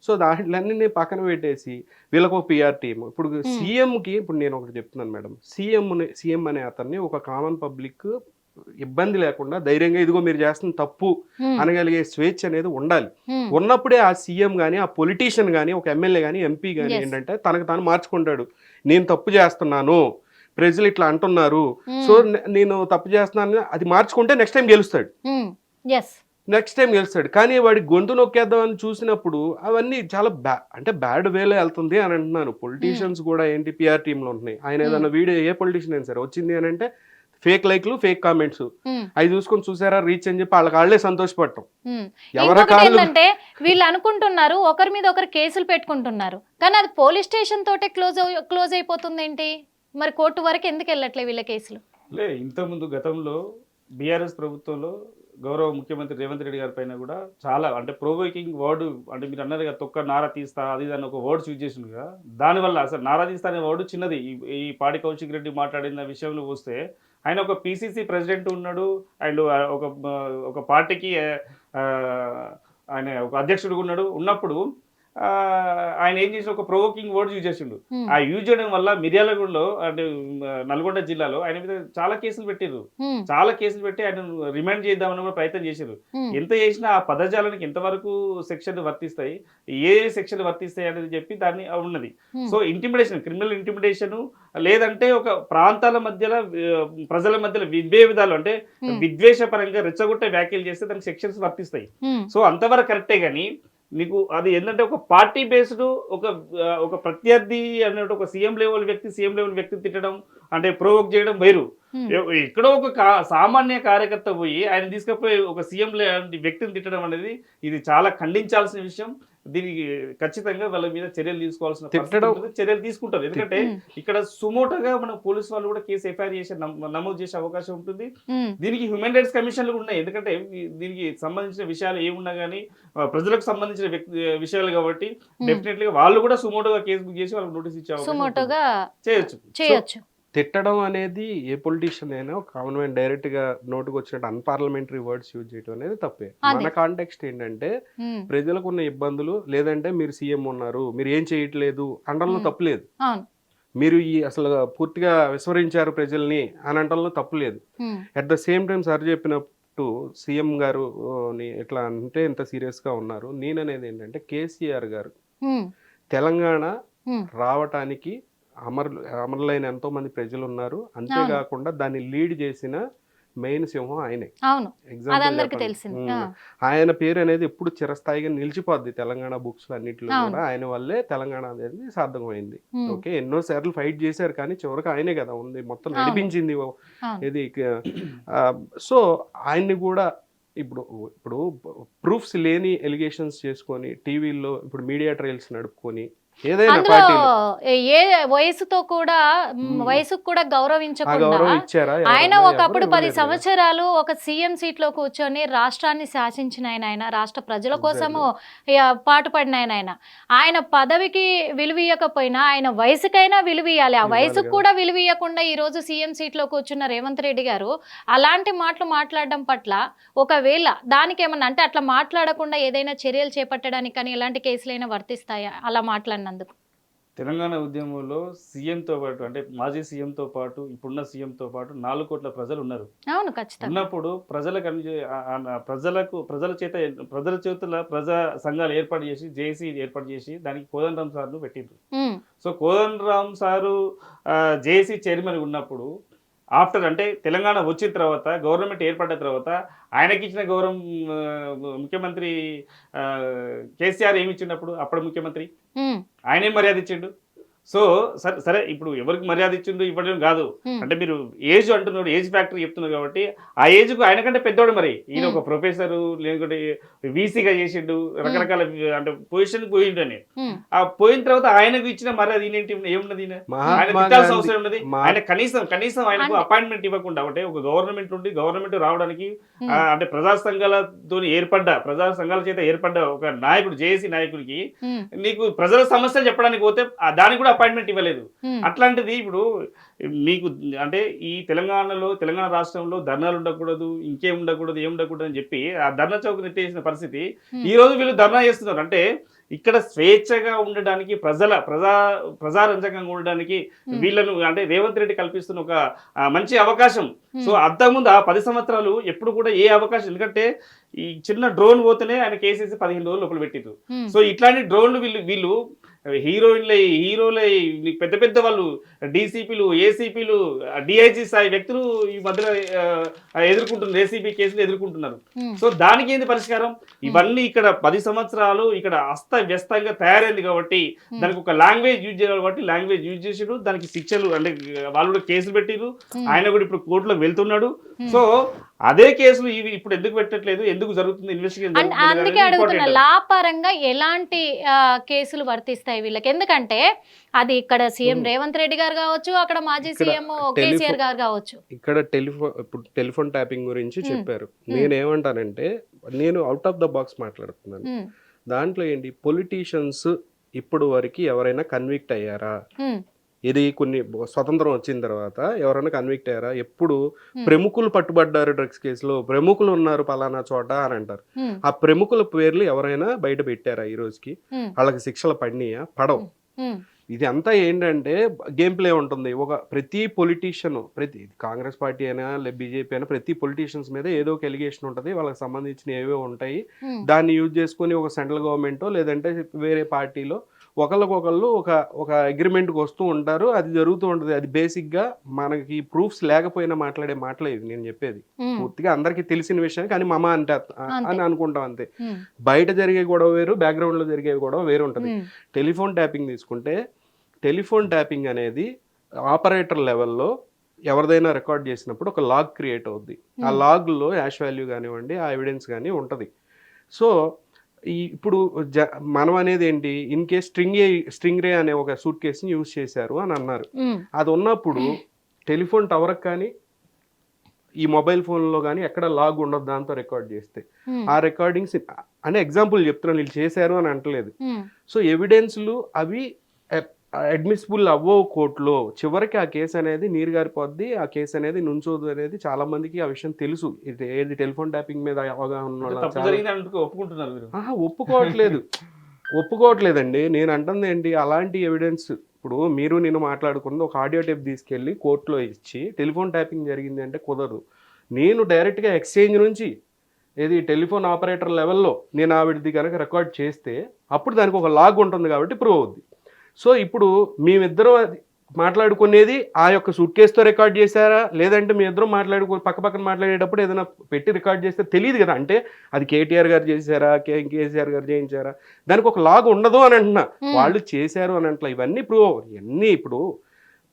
Speaker 2: సో దాంట్లన్నీ పక్కన పెట్టేసి వీళ్ళకు ఒక పిఆర్ టీమ్. ఇప్పుడు సీఎంకి ఇప్పుడు నేను ఒకటి చెప్తున్నాను మేడం, సీఎం అనే అతన్ని ఒక కామన్ పబ్లిక్ ఇబ్బంది లేకుండా ధైర్యంగా ఇదిగో మీరు చేస్తున్న తప్పు అనగలిగే స్వేచ్ఛ అనేది ఉండాలి. ఉన్నప్పుడే ఆ సీఎం కానీ, ఆ పొలిటీషియన్ కానీ, ఒక ఎమ్మెల్యే కానీ, ఎంపీ కానీ ఏంటంటే తనకు తాను మార్చుకుంటాడు. నేను తప్పు చేస్తున్నాను, ప్రజలు ఇట్లా అంటున్నారు, సో నేను తప్పు చేస్తున్నాను, అది మార్చుకుంటే నెక్స్ట్ టైం గెలుస్తాడు. కానీ వాడి గొంతు నొక్కేద్దామని చూసినప్పుడు అవన్నీ చాలా బ్యాడ్ వేలో వెళ్తుంది అని అంటున్నాను. పొలిటీషియన్స్ కూడా ఏంటి పిఆర్ టీంలో ఉంటున్నాయి. ఆయన ఏదైనా వీడియో ఏ పొలిటీషియన్ అయినా సరే వచ్చింది అని అంటే ఫేక్ లైక్లు, ఫేక్ కామెంట్స్ అవి చూసుకొని చూసారా రీచ్ అని చెప్పి వాళ్ళే సంతోషపడటం.
Speaker 1: ఏంటంటే వీళ్ళు అనుకుంటున్నారు ఒకరి మీద ఒకరు కేసులు పెట్టుకుంటున్నారు, కానీ అది పోలీస్ స్టేషన్ తోటే క్లోజ్ అయిపోతుంది ఏంటి మరి? కోర్టు వరకు ఎందుకు వెళ్ళట్లే వీళ్ళ కేసులు?
Speaker 3: ఇంతకుముందు గతంలో బీఆర్ఎస్ ప్రభుత్వంలో గౌరవ ముఖ్యమంత్రి రేవంత్ రెడ్డి గారి పైన కూడా చాలా అంటే ప్రోవోకింగ్ వర్డ్, అంటే మీరు అన్నారు కదా తొక్క నారా తీస్తా అది దాన్ని ఒక వర్డ్స్ యూజ్ చేసింది కదా, దానివల్ల అసలు నారా తీస్తా అనే వర్డ్ చిన్నది. ఈ పాడి కౌశిక్ రెడ్డి మాట్లాడిన విషయంలో వస్తే ఆయన ఒక పిసిసి ప్రెసిడెంట్ ఉన్నాడు అండ్ ఒక పార్టీకి ఆయన ఒక అధ్యక్షుడు ఉన్నప్పుడు ఆయన ఏం చేసిన ఒక ప్రొవోకింగ్ వర్డ్స్ యూజ్ చేసిండు. ఆ యూజ్ చేయడం వల్ల మిర్యాలగూడలో అంటే నల్గొండ జిల్లాలో ఆయన మీద చాలా కేసులు పెట్టి ఆయన రిమాండ్ చేద్దామని కూడా ప్రయత్నం చేశారు. ఎంత చేసినా ఆ పదజాలానికి ఎంతవరకు సెక్షన్లు వర్తిస్తాయి, ఏ సెక్షన్లు వర్తిస్తాయి అనేది చెప్పి దాన్ని ఉన్నది. సో ఇంటిమిడేషన్, క్రిమినల్ ఇంటిమిడేషన్, లేదంటే ఒక ప్రాంతాల మధ్యలో ప్రజల మధ్యలో విభేదాలు అంటే విద్వేషపరంగా రెచ్చగొట్టే వ్యాఖ్యలు చేస్తే దానికి సెక్షన్స్ వర్తిస్తాయి. సో అంతవరకు కరెక్టే. కానీ నీకు అది ఏంటంటే ఒక పార్టీ బేస్డ్ ఒక ప్రత్యర్థి అన్నట్టు ఒక సీఎం లెవెల్ వ్యక్తి తిట్టడం అంటే ప్రొవోక్ చేయడం వేరు. ఎక్కడో ఒక సామాన్య కార్యకర్త పోయి ఆయన తీసుకుపోయి ఒక సీఎం వ్యక్తిని తిట్టడం అనేది ఇది చాలా ఖండించాల్సిన విషయం. దీనికి ఖచ్చితంగా వాళ్ళ మీద చర్యలు తీసుకోవాల్సిన చర్యలు తీసుకుంటారు. ఎందుకంటే ఇక్కడ సుమోటోగా మన పోలీసు వాళ్ళు కూడా కేసు ఎఫ్ఐఆర్ చేసి నమోదు చేసే అవకాశం ఉంటుంది. దీనికి హ్యూమన్ రైట్స్ కమిషన్లు ఉన్నాయి. ఎందుకంటే దీనికి సంబంధించిన విషయాలు ఏమున్నా కానీ ప్రజలకు సంబంధించిన విషయాలు కాబట్టి డెఫినెట్లీగా వాళ్ళు కూడా సుమోటోగా కేసు బుక్ చేసి వాళ్ళకి నోటీస్ ఇచ్చే అవకాశం చేయొచ్చు.
Speaker 2: తిట్టడం అనేది ఏ పొలిటీషియన్ అయినా కామన్ మ్యాన్ డైరెక్ట్ గా నోటుకు వచ్చినట్టు అన్పార్లమెంటరీ వర్డ్స్ యూజ్ చేయడం అనేది తప్పే. మన కాంటెక్స్ట్ ఏంటంటే ప్రజలకు ఉన్న ఇబ్బందులు, లేదంటే మీరు సీఎం ఉన్నారు మీరు ఏం చేయట్లేదు అనడంలో తప్పులేదు, మీరు అసలు పూర్తిగా విస్మరించారు ప్రజల్ని అని అనడంలో తప్పులేదు. At the same time sir చెప్పినట్టు సీఎం గారు ఎట్లా అంటే ఎంత సీరియస్ గా ఉన్నారు. నేననేది ఏంటంటే కేసీఆర్ గారు తెలంగాణ రావటానికి అమరులైన ఎంతో మంది ప్రజలు ఉన్నారు. అంతేకాకుండా దాన్ని లీడ్ చేసిన మెయిన్ సింహం ఆయనే. ఆయన పేరు అనేది ఎప్పుడు చిరస్థాయిగా నిలిచిపోద్ది తెలంగాణ బుక్స్ అన్నింటిలో కూడా. ఆయన వల్లే తెలంగాణ అనేది సార్థకమైంది. ఓకే, ఎన్నో సార్లు ఫైట్ చేశారు కానీ చివరికి ఆయనే కదా ఉంది మొత్తం నడిపించింది ఇది. సో ఆయన్ని కూడా ఇప్పుడు ప్రూఫ్స్ లేని ఎలిగేషన్స్ చేసుకొని టీవీల్లో ఇప్పుడు మీడియా ట్రయల్స్ నడుపుకొని
Speaker 1: అందులో ఏ వయసుతో కూడా వయసుకు కూడా గౌరవించకుండా ఆయన ఒకప్పుడు 10 సంవత్సరాలు ఒక సీఎం సీట్ లో కూర్చొని రాష్ట్రాన్ని శాసించిన ఆయన రాష్ట్ర ప్రజల కోసము పాటుపడిన ఆయన పదవికి విలువీయకపోయినా ఆయన వయసుకైనా విలువీయాలి. ఆ వయసుకు కూడా విలువీయకుండా ఈ రోజు సీఎం సీట్ లో కూర్చున్న రేవంత్ రెడ్డి గారు అలాంటి మాటలు మాట్లాడడం పట్ల ఒకవేళ దానికి ఏమన్నా అంటే అట్లా మాట్లాడకుండా ఏదైనా చర్యలు చేపట్టడానికి కానీ ఎలాంటి కేసులైనా వర్తిస్తాయా అలా మాట్లాడిన?
Speaker 3: తెలంగాణ ఉద్యమంలో సీఎంతో పాటు అంటే మాజీ సీఎంతో పాటు ఇప్పుడున్న సీఎంతో పాటు 4 కోట్ల ప్రజలు ఉన్నారు. ఉన్నప్పుడు ప్రజల చేతుల ప్రజా సంఘాలు ఏర్పాటు చేసి జేఏసీ ఏర్పాటు చేసి దానికి కోదండరామ్ సార్ను పెట్టిండ్రు. So Kodandaram sir JAC chairman ఉన్నప్పుడు ఆఫ్టర్ అంటే తెలంగాణ వచ్చిన తర్వాత గవర్నమెంట్ ఏర్పడిన తర్వాత ఆయనకి ఇచ్చిన గౌరవం ముఖ్యమంత్రి కేసీఆర్ ఏమి ఇచ్చినప్పుడు అప్పుడు ముఖ్యమంత్రి ఆయనే మర్యాద ఇచ్చిండు. సో సరే సరే ఇప్పుడు ఎవరికి మర్యాద ఇచ్చిండు ఇవ్వడం కాదు, అంటే మీరు ఏజ్ అంటున్నారు, ఏజ్ ఫ్యాక్టరీ చెప్తున్నారు కాబట్టి ఆ ఏజ్ కు ఆయన కంటే పెద్దోడు మరి, ఈయన ఒక ప్రొఫెసర్ లేకుంటే వీసీగా చేసిండు, రకరకాల అంటే పొజిషన్ పోయిండు అని, ఆ పోయిన తర్వాత ఆయనకు ఇచ్చిన మర్యాద ఈయనేంటి ఏమున్నది, ఆయన తిట్టాల్సిన అవసరం ఉన్నది. ఆయన కనీసం ఆయనకు అపాయింట్మెంట్ ఇవ్వకుండా, అంటే ఒక గవర్నమెంట్ నుండి గవర్నమెంట్ రావడానికి అంటే ప్రజా సంఘాల చేత ఏర్పడ్డ ఒక నాయకుడు, జేఏసీ నాయకుడికి నీకు ప్రజల సమస్యలు చెప్పడానికి పోతే దానికి కూడా అపాయింట్మెంట్ ఇవ్వలేదు. అట్లాంటిది ఇప్పుడు మీకు అంటే ఈ తెలంగాణ రాష్ట్రంలో ధర్నాలు ఉండకూడదు, ఇంకేం ఉండకూడదు, ఏం ఉండకూడదు అని చెప్పి ఆ ధర్నా చౌక్ నెట్టేసిన పరిస్థితి ఈ రోజు వీళ్ళు ధర్నా చేస్తున్నారు. అంటే ఇక్కడ స్వేచ్ఛగా ఉండడానికి, ప్రజారంజకంగా ఉండడానికి వీళ్ళను అంటే రేవంత్ రెడ్డి కల్పిస్తున్న ఒక మంచి అవకాశం. సో అంతకుముందు ఆ 10 సంవత్సరాలు ఎప్పుడు కూడా ఏ అవకాశం, ఎందుకంటే ఈ చిన్న డ్రోన్ పోతేనే ఆయన కేసేసి 15 రోజులు లోపల పెట్టిరు. సో ఇట్లాంటి డ్రోన్లు వీళ్ళు హీరోలై పెద్ద పెద్ద వాళ్ళు డీసీపీలు, ఏసీపీలు, డిఐజీ స్థాయి వ్యక్తులు ఈ మధ్యలో ఎదుర్కొంటున్నారు, ఏసీపీ కేసులు ఎదుర్కొంటున్నారు. సో దానికి ఏంది పరిష్కారం? ఇవన్నీ ఇక్కడ 10 సంవత్సరాలు ఇక్కడ అస్తవ్యస్తంగా తయారైంది కాబట్టి దానికి ఒక లాంగ్వేజ్ యూజ్ చేయాలి కాబట్టి లాంగ్వేజ్ యూజ్ చేసాడు, దానికి శిక్షలు అంటే వాళ్ళు కూడా కేసులు పెట్టిరు, ఆయన కూడా ఇప్పుడు కోర్టులోకి వెళ్తున్నాడు. సో అదే కేసులు ఇవి ఇప్పుడు ఎందుకు పెట్టట్లేదు, ఎందుకు జరుగుతుంది ఇన్వెస్టిగేషన్?
Speaker 1: అందుకే అడుగుతున్నా, లాపరంగా ఎలాంటి కేసులు వర్తిస్తాయి వీళ్ళకి? ఎందుకంటే అది ఇక్కడ సీఎం రేవంత్ రెడ్డి గారు కావచ్చు, అక్కడ మాజీ సీఎం కేసీఆర్ గారు కావచ్చు. ఇక్కడ
Speaker 2: టెలిఫోన్ ట్యాపింగ్ గురించి చెప్పారు. నేనేమంటానంటే, నేను అవుట్ ఆఫ్ ద బాక్స్ మాట్లాడుతున్నాను. దాంట్లో ఏంటి, పొలిటీషియన్స్ ఇప్పుడు వరకు ఎవరైనా కన్విక్ట్ అయ్యారా? ఇది కొన్ని స్వతంత్రం వచ్చిన తర్వాత ఎవరైనా కన్విక్ట్ అయ్యారా? ఎప్పుడు ప్రముఖులు పట్టుబడ్డారు డ్రగ్స్ కేసులో, ప్రముఖులు ఉన్నారు పలానా చోట అని అంటారు. ఆ ప్రముఖుల పేర్లు ఎవరైనా బయట పెట్టారా ఈ రోజుకి? వాళ్ళకి శిక్షలు పడినాయా? పడవు. ఇది అంతా ఏంటంటే గేమ్ ప్లే ఉంటుంది. ప్రతి పొలిటీషియన్, ప్రతి కాంగ్రెస్ పార్టీ అయినా బీజేపీ అయినా ప్రతి పొలిటీషియన్స్ మీద ఏదో ఒక ఎలిగేషన్ ఉంటుంది, వాళ్ళకి సంబంధించిన ఏవో ఉంటాయి. దాన్ని యూజ్ చేసుకుని ఒక సెంట్రల్ గవర్నమెంటో లేదంటే వేరే పార్టీలో ఒకళ్ళకొకళ్ళు ఒక అగ్రిమెంట్కి వస్తూ ఉంటారు. అది జరుగుతూ ఉంటుంది. అది బేసిక్గా మనకి ప్రూఫ్స్ లేకపోయినా మాట్లాడే మాటలే ఇది నేను చెప్పేది. పూర్తిగా అందరికీ తెలిసిన విషయం, కానీ మమ అంటే అని అనుకుంటాం అంతే. బయట జరిగే గొడవ వేరు, బ్యాక్గ్రౌండ్లో జరిగే గొడవ వేరు ఉంటుంది. టెలిఫోన్ ట్యాపింగ్ తీసుకుంటే, టెలిఫోన్ ట్యాపింగ్ అనేది ఆపరేటర్ లెవెల్లో ఎవరిదైనా రికార్డ్ చేసినప్పుడు ఒక లాగ్ క్రియేట్ అవుద్ది. ఆ లాగ్లో యాష్ వాల్యూ కానివ్వండి, ఆ ఎవిడెన్స్ కానీ ఉంటుంది. సో ఇప్పుడు మనం అనేది ఏంటి, ఇన్ కేస్ స్ట్రింగ్ రే అనే ఒక సూట్ కేసుని యూజ్ చేశారు అని అన్నారు. అది ఉన్నప్పుడు టెలిఫోన్ టవర్ కానీ ఈ మొబైల్ ఫోన్లో కానీ ఎక్కడ లాగ్ ఉండదు దాంతో రికార్డ్ చేస్తే. ఆ రికార్డింగ్స్ అనే ఎగ్జాంపుల్ చెప్తున్నాను, వీళ్ళు చేశారు అని అంటలేదు. సో ఎవిడెన్స్లు అవి అడ్మిసిబుల్ అవ్వవు కోర్టులో. చివరికి ఆ కేసు అనేది నీరు గారిపోద్ది, ఆ కేసు అనేది నుంచోదు అనేది చాలా మందికి ఆ విషయం తెలుసు. ఏది టెలిఫోన్ ట్యాపింగ్ మీద అవగాహన ఒప్పుకోవట్లేదండి. నేను అంటుంది ఏంటి, అలాంటి ఎవిడెన్స్ ఇప్పుడు మీరు నేను మాట్లాడుకున్నది ఒక ఆడియో టేప్ తీసుకెళ్ళి కోర్టులో ఇచ్చి టెలిఫోన్ ట్యాపింగ్ జరిగింది అంటే కుదరదు. నేను డైరెక్ట్గా ఎక్స్చేంజ్ నుంచి ఏది టెలిఫోన్ ఆపరేటర్ లెవెల్లో నేను ఆవిడది కనుక రికార్డ్ చేస్తే అప్పుడు దానికి ఒక లాగ్ ఉంటుంది కాబట్టి ప్రూవ్ అవుద్ది. సో ఇప్పుడు మేమిద్దరం మాట్లాడుకునేది ఆ యొక్క సూట్ కేసుతో రికార్డ్ చేశారా, లేదంటే మీ ఇద్దరం పక్కన మాట్లాడేటప్పుడు ఏదైనా పెట్టి రికార్డ్ చేస్తే తెలియదు కదా. అంటే అది కేటీఆర్ గారు చేశారా, కేసీఆర్ గారు చేయించారా, దానికి ఒక లాగ్ ఉండదు అని అంటున్నా. వాళ్ళు చేశారు అని అంటలా. ఇవన్నీ ప్రూవ్ అవ్వరు. ఇవన్నీ ఇప్పుడు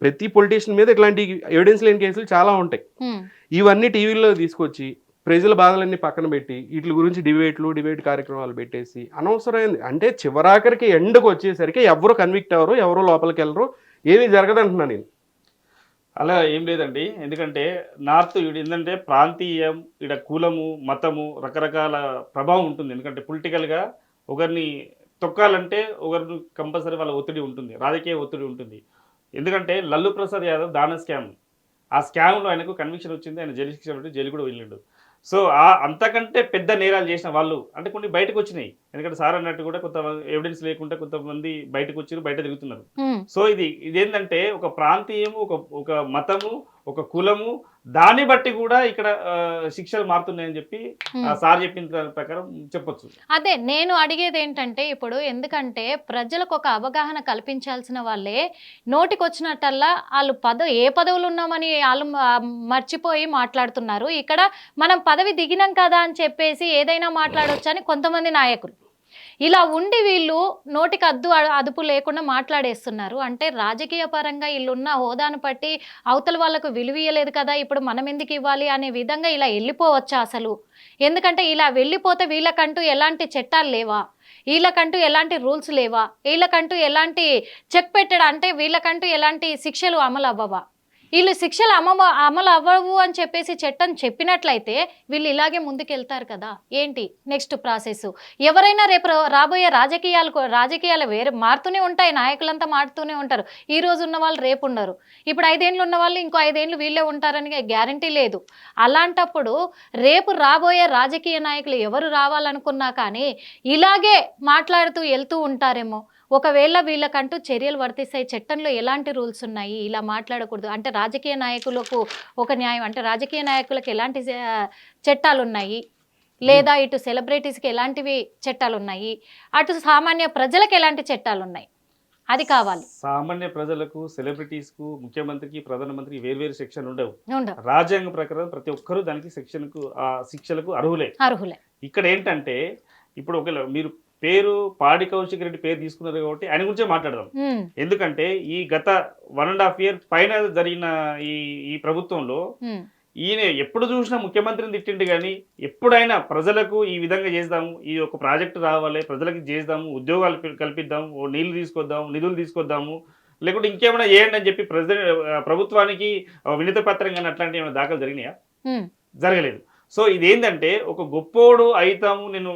Speaker 2: ప్రతి పొలిటీషియన్ మీద ఇట్లాంటి ఎవిడెన్స్ లేని కేసులు చాలా ఉంటాయి. ఇవన్నీ టీవీలో తీసుకొచ్చి ప్రజల బాధలన్నీ పక్కన పెట్టి వీటి గురించి డిబేట్ కార్యక్రమాలు పెట్టేసి అనవసరమైంది. అంటే చివరాఖరికి ఎండ్కి వచ్చేసరికి ఎవరు కన్విక్ట్ అవ్వరు, ఎవరు లోపలికి వెళ్ళరు, ఏమీ జరగదంటున్నా నేను.
Speaker 3: అలా ఏం లేదండి. ఎందుకంటే నార్త్ ఏంటంటే ప్రాంతీయం, ఇక్కడ కులము, మతము, రకరకాల ప్రభావం ఉంటుంది. ఎందుకంటే పొలిటికల్గా ఒకరిని తొక్కాలంటే ఒకరిని కంపల్సరీ వాళ్ళ ఒత్తిడి ఉంటుంది, రాజకీయ ఒత్తిడి ఉంటుంది. ఎందుకంటే లల్లు ప్రసాద్ యాదవ్ దాన స్కామ్, ఆ స్కామ్లో ఆయనకు కన్విక్షన్ వచ్చింది, ఆయన జైలు శిక్ష పెట్టి జైలు కూడా వెళ్ళిండు. సో అంతకంటే పెద్ద నేరాలు చేసిన వాళ్ళు అంటే కొన్ని బయటకు వచ్చినాయి. ఎందుకంటే సార్ అన్నట్టు కూడా కొంత ఎవిడెన్స్ లేకుండా కొంతమంది బయటకు వచ్చి బయట తిరుగుతున్నారు. సో ఇదేంటంటే ఒక ప్రాంతీయము, ఒక మతము, ఒక కులము, దాన్ని బట్టి కూడా ఇక్కడ శిక్షలు మారుతున్నాయని చెప్పి సార్ చెప్పిన ప్రకారం చెప్పొచ్చు.
Speaker 1: అదే నేను అడిగేది ఏంటంటే, ఇప్పుడు ఎందుకంటే ప్రజలకు ఒక అవగాహన కల్పించాల్సిన వాళ్ళే నోటికి వచ్చినట్టల్లా వాళ్ళు ఏ పదవులు ఉన్నామని వాళ్ళు మర్చిపోయి మాట్లాడుతున్నారు. ఇక్కడ మనం పదవి దిగినాం కదా అని చెప్పేసి ఏదైనా మాట్లాడొచ్చు అని కొంతమంది నాయకులు. ఇలా ఉండి వీళ్ళు నోటికి అదుపు లేకుండా మాట్లాడేస్తున్నారు. అంటే రాజకీయ పరంగా వీళ్ళున్న హోదాను బట్టి అవతల వాళ్ళకు విలువీయలేదు కదా, ఇప్పుడు మనం ఎందుకు ఇవ్వాలి అనే విధంగా ఇలా వెళ్ళిపోవచ్చా అసలు? ఎందుకంటే ఇలా వెళ్ళిపోతే వీళ్ళకంటూ ఎలాంటి చట్టాలు లేవా, వీళ్ళకంటూ ఎలాంటి రూల్స్ లేవా, వీళ్ళకంటూ ఎలాంటి చెక్ పెట్టడం అంటే వీళ్ళకంటూ ఎలాంటి శిక్షలు అమలు అవ్వవా? వీళ్ళు శిక్షలు అమలు అవ్వవు అని చెప్పేసి చట్టం చెప్పినట్లయితే వీళ్ళు ఇలాగే ముందుకెళ్తారు కదా. ఏంటి నెక్స్ట్ ప్రాసెస్? ఎవరైనా రేపు రాబోయే రాజకీయాలు వేరే మారుతూనే ఉంటాయి, నాయకులంతా మారుతూనే ఉంటారు. ఈ రోజు ఉన్న వాళ్ళు రేపు ఉండరు, ఇప్పుడు 5 ఏళ్ళు ఉన్న వాళ్ళు ఇంకో 5 ఏళ్ళు వీళ్ళే ఉంటారని గ్యారంటీ లేదు. అలాంటప్పుడు రేపు రాబోయే రాజకీయ నాయకులు ఎవరు రావాలనుకున్నా కానీ ఇలాగే మాట్లాడుతూ వెళ్తూ ఉంటారేమో. ఒకవేళ వీళ్ళకంటూ చర్యలు వర్తిస్తాయి, చట్టంలో ఎలాంటి రూల్స్ ఉన్నాయి, ఇలా మాట్లాడకూడదు అంటే రాజకీయ నాయకులకు ఒక న్యాయం, అంటే రాజకీయ నాయకులకు ఎలాంటి చట్టాలు ఉన్నాయి, లేదా ఇటు సెలబ్రిటీస్కి ఎలాంటివి చట్టాలు ఉన్నాయి, అటు సామాన్య ప్రజలకు ఎలాంటి చట్టాలు ఉన్నాయి, అది కావాలి.
Speaker 3: సామాన్య ప్రజలకు, సెలబ్రిటీస్కు, ముఖ్యమంత్రికి, ప్రధానమంత్రికి వేర్వేరు సెక్షన్ ఉండవు.
Speaker 1: ఉండవు.
Speaker 3: రాజ్యాంగ ప్రకారం ప్రతి ఒక్కరూ దానికి శిక్షలకు అర్హులే. ఇక్కడ ఏంటంటే ఇప్పుడు ఒకవేళ మీరు పేరు పాడి కౌశిక్ రెడ్డి పేరు తీసుకున్నారు కాబట్టి ఆయన గురించే మాట్లాడదాం. ఎందుకంటే ఈ గత 1.5 year పైన జరిగిన ఈ ప్రభుత్వంలో ఈయన ఎప్పుడు చూసినా ముఖ్యమంత్రిని తిట్టిండు, కానీ ఎప్పుడైనా ప్రజలకు ఈ విధంగా చేద్దాము, ఈ ఒక ప్రాజెక్టు రావాలి, ప్రజలకి చేద్దాము, ఉద్యోగాలు కల్పిద్దాము, నీళ్లు తీసుకొద్దాము, నిధులు తీసుకొద్దాము, లేకుంటే ఇంకేమైనా చేయండి అని చెప్పి ప్రభుత్వానికి వినతి పత్రం కానీ అట్లాంటివి ఏమైనా దాఖలు జరిగినాయా? జరగలేదు. సో ఇదేంటంటే ఒక గొప్పోడు అయితాము, నేను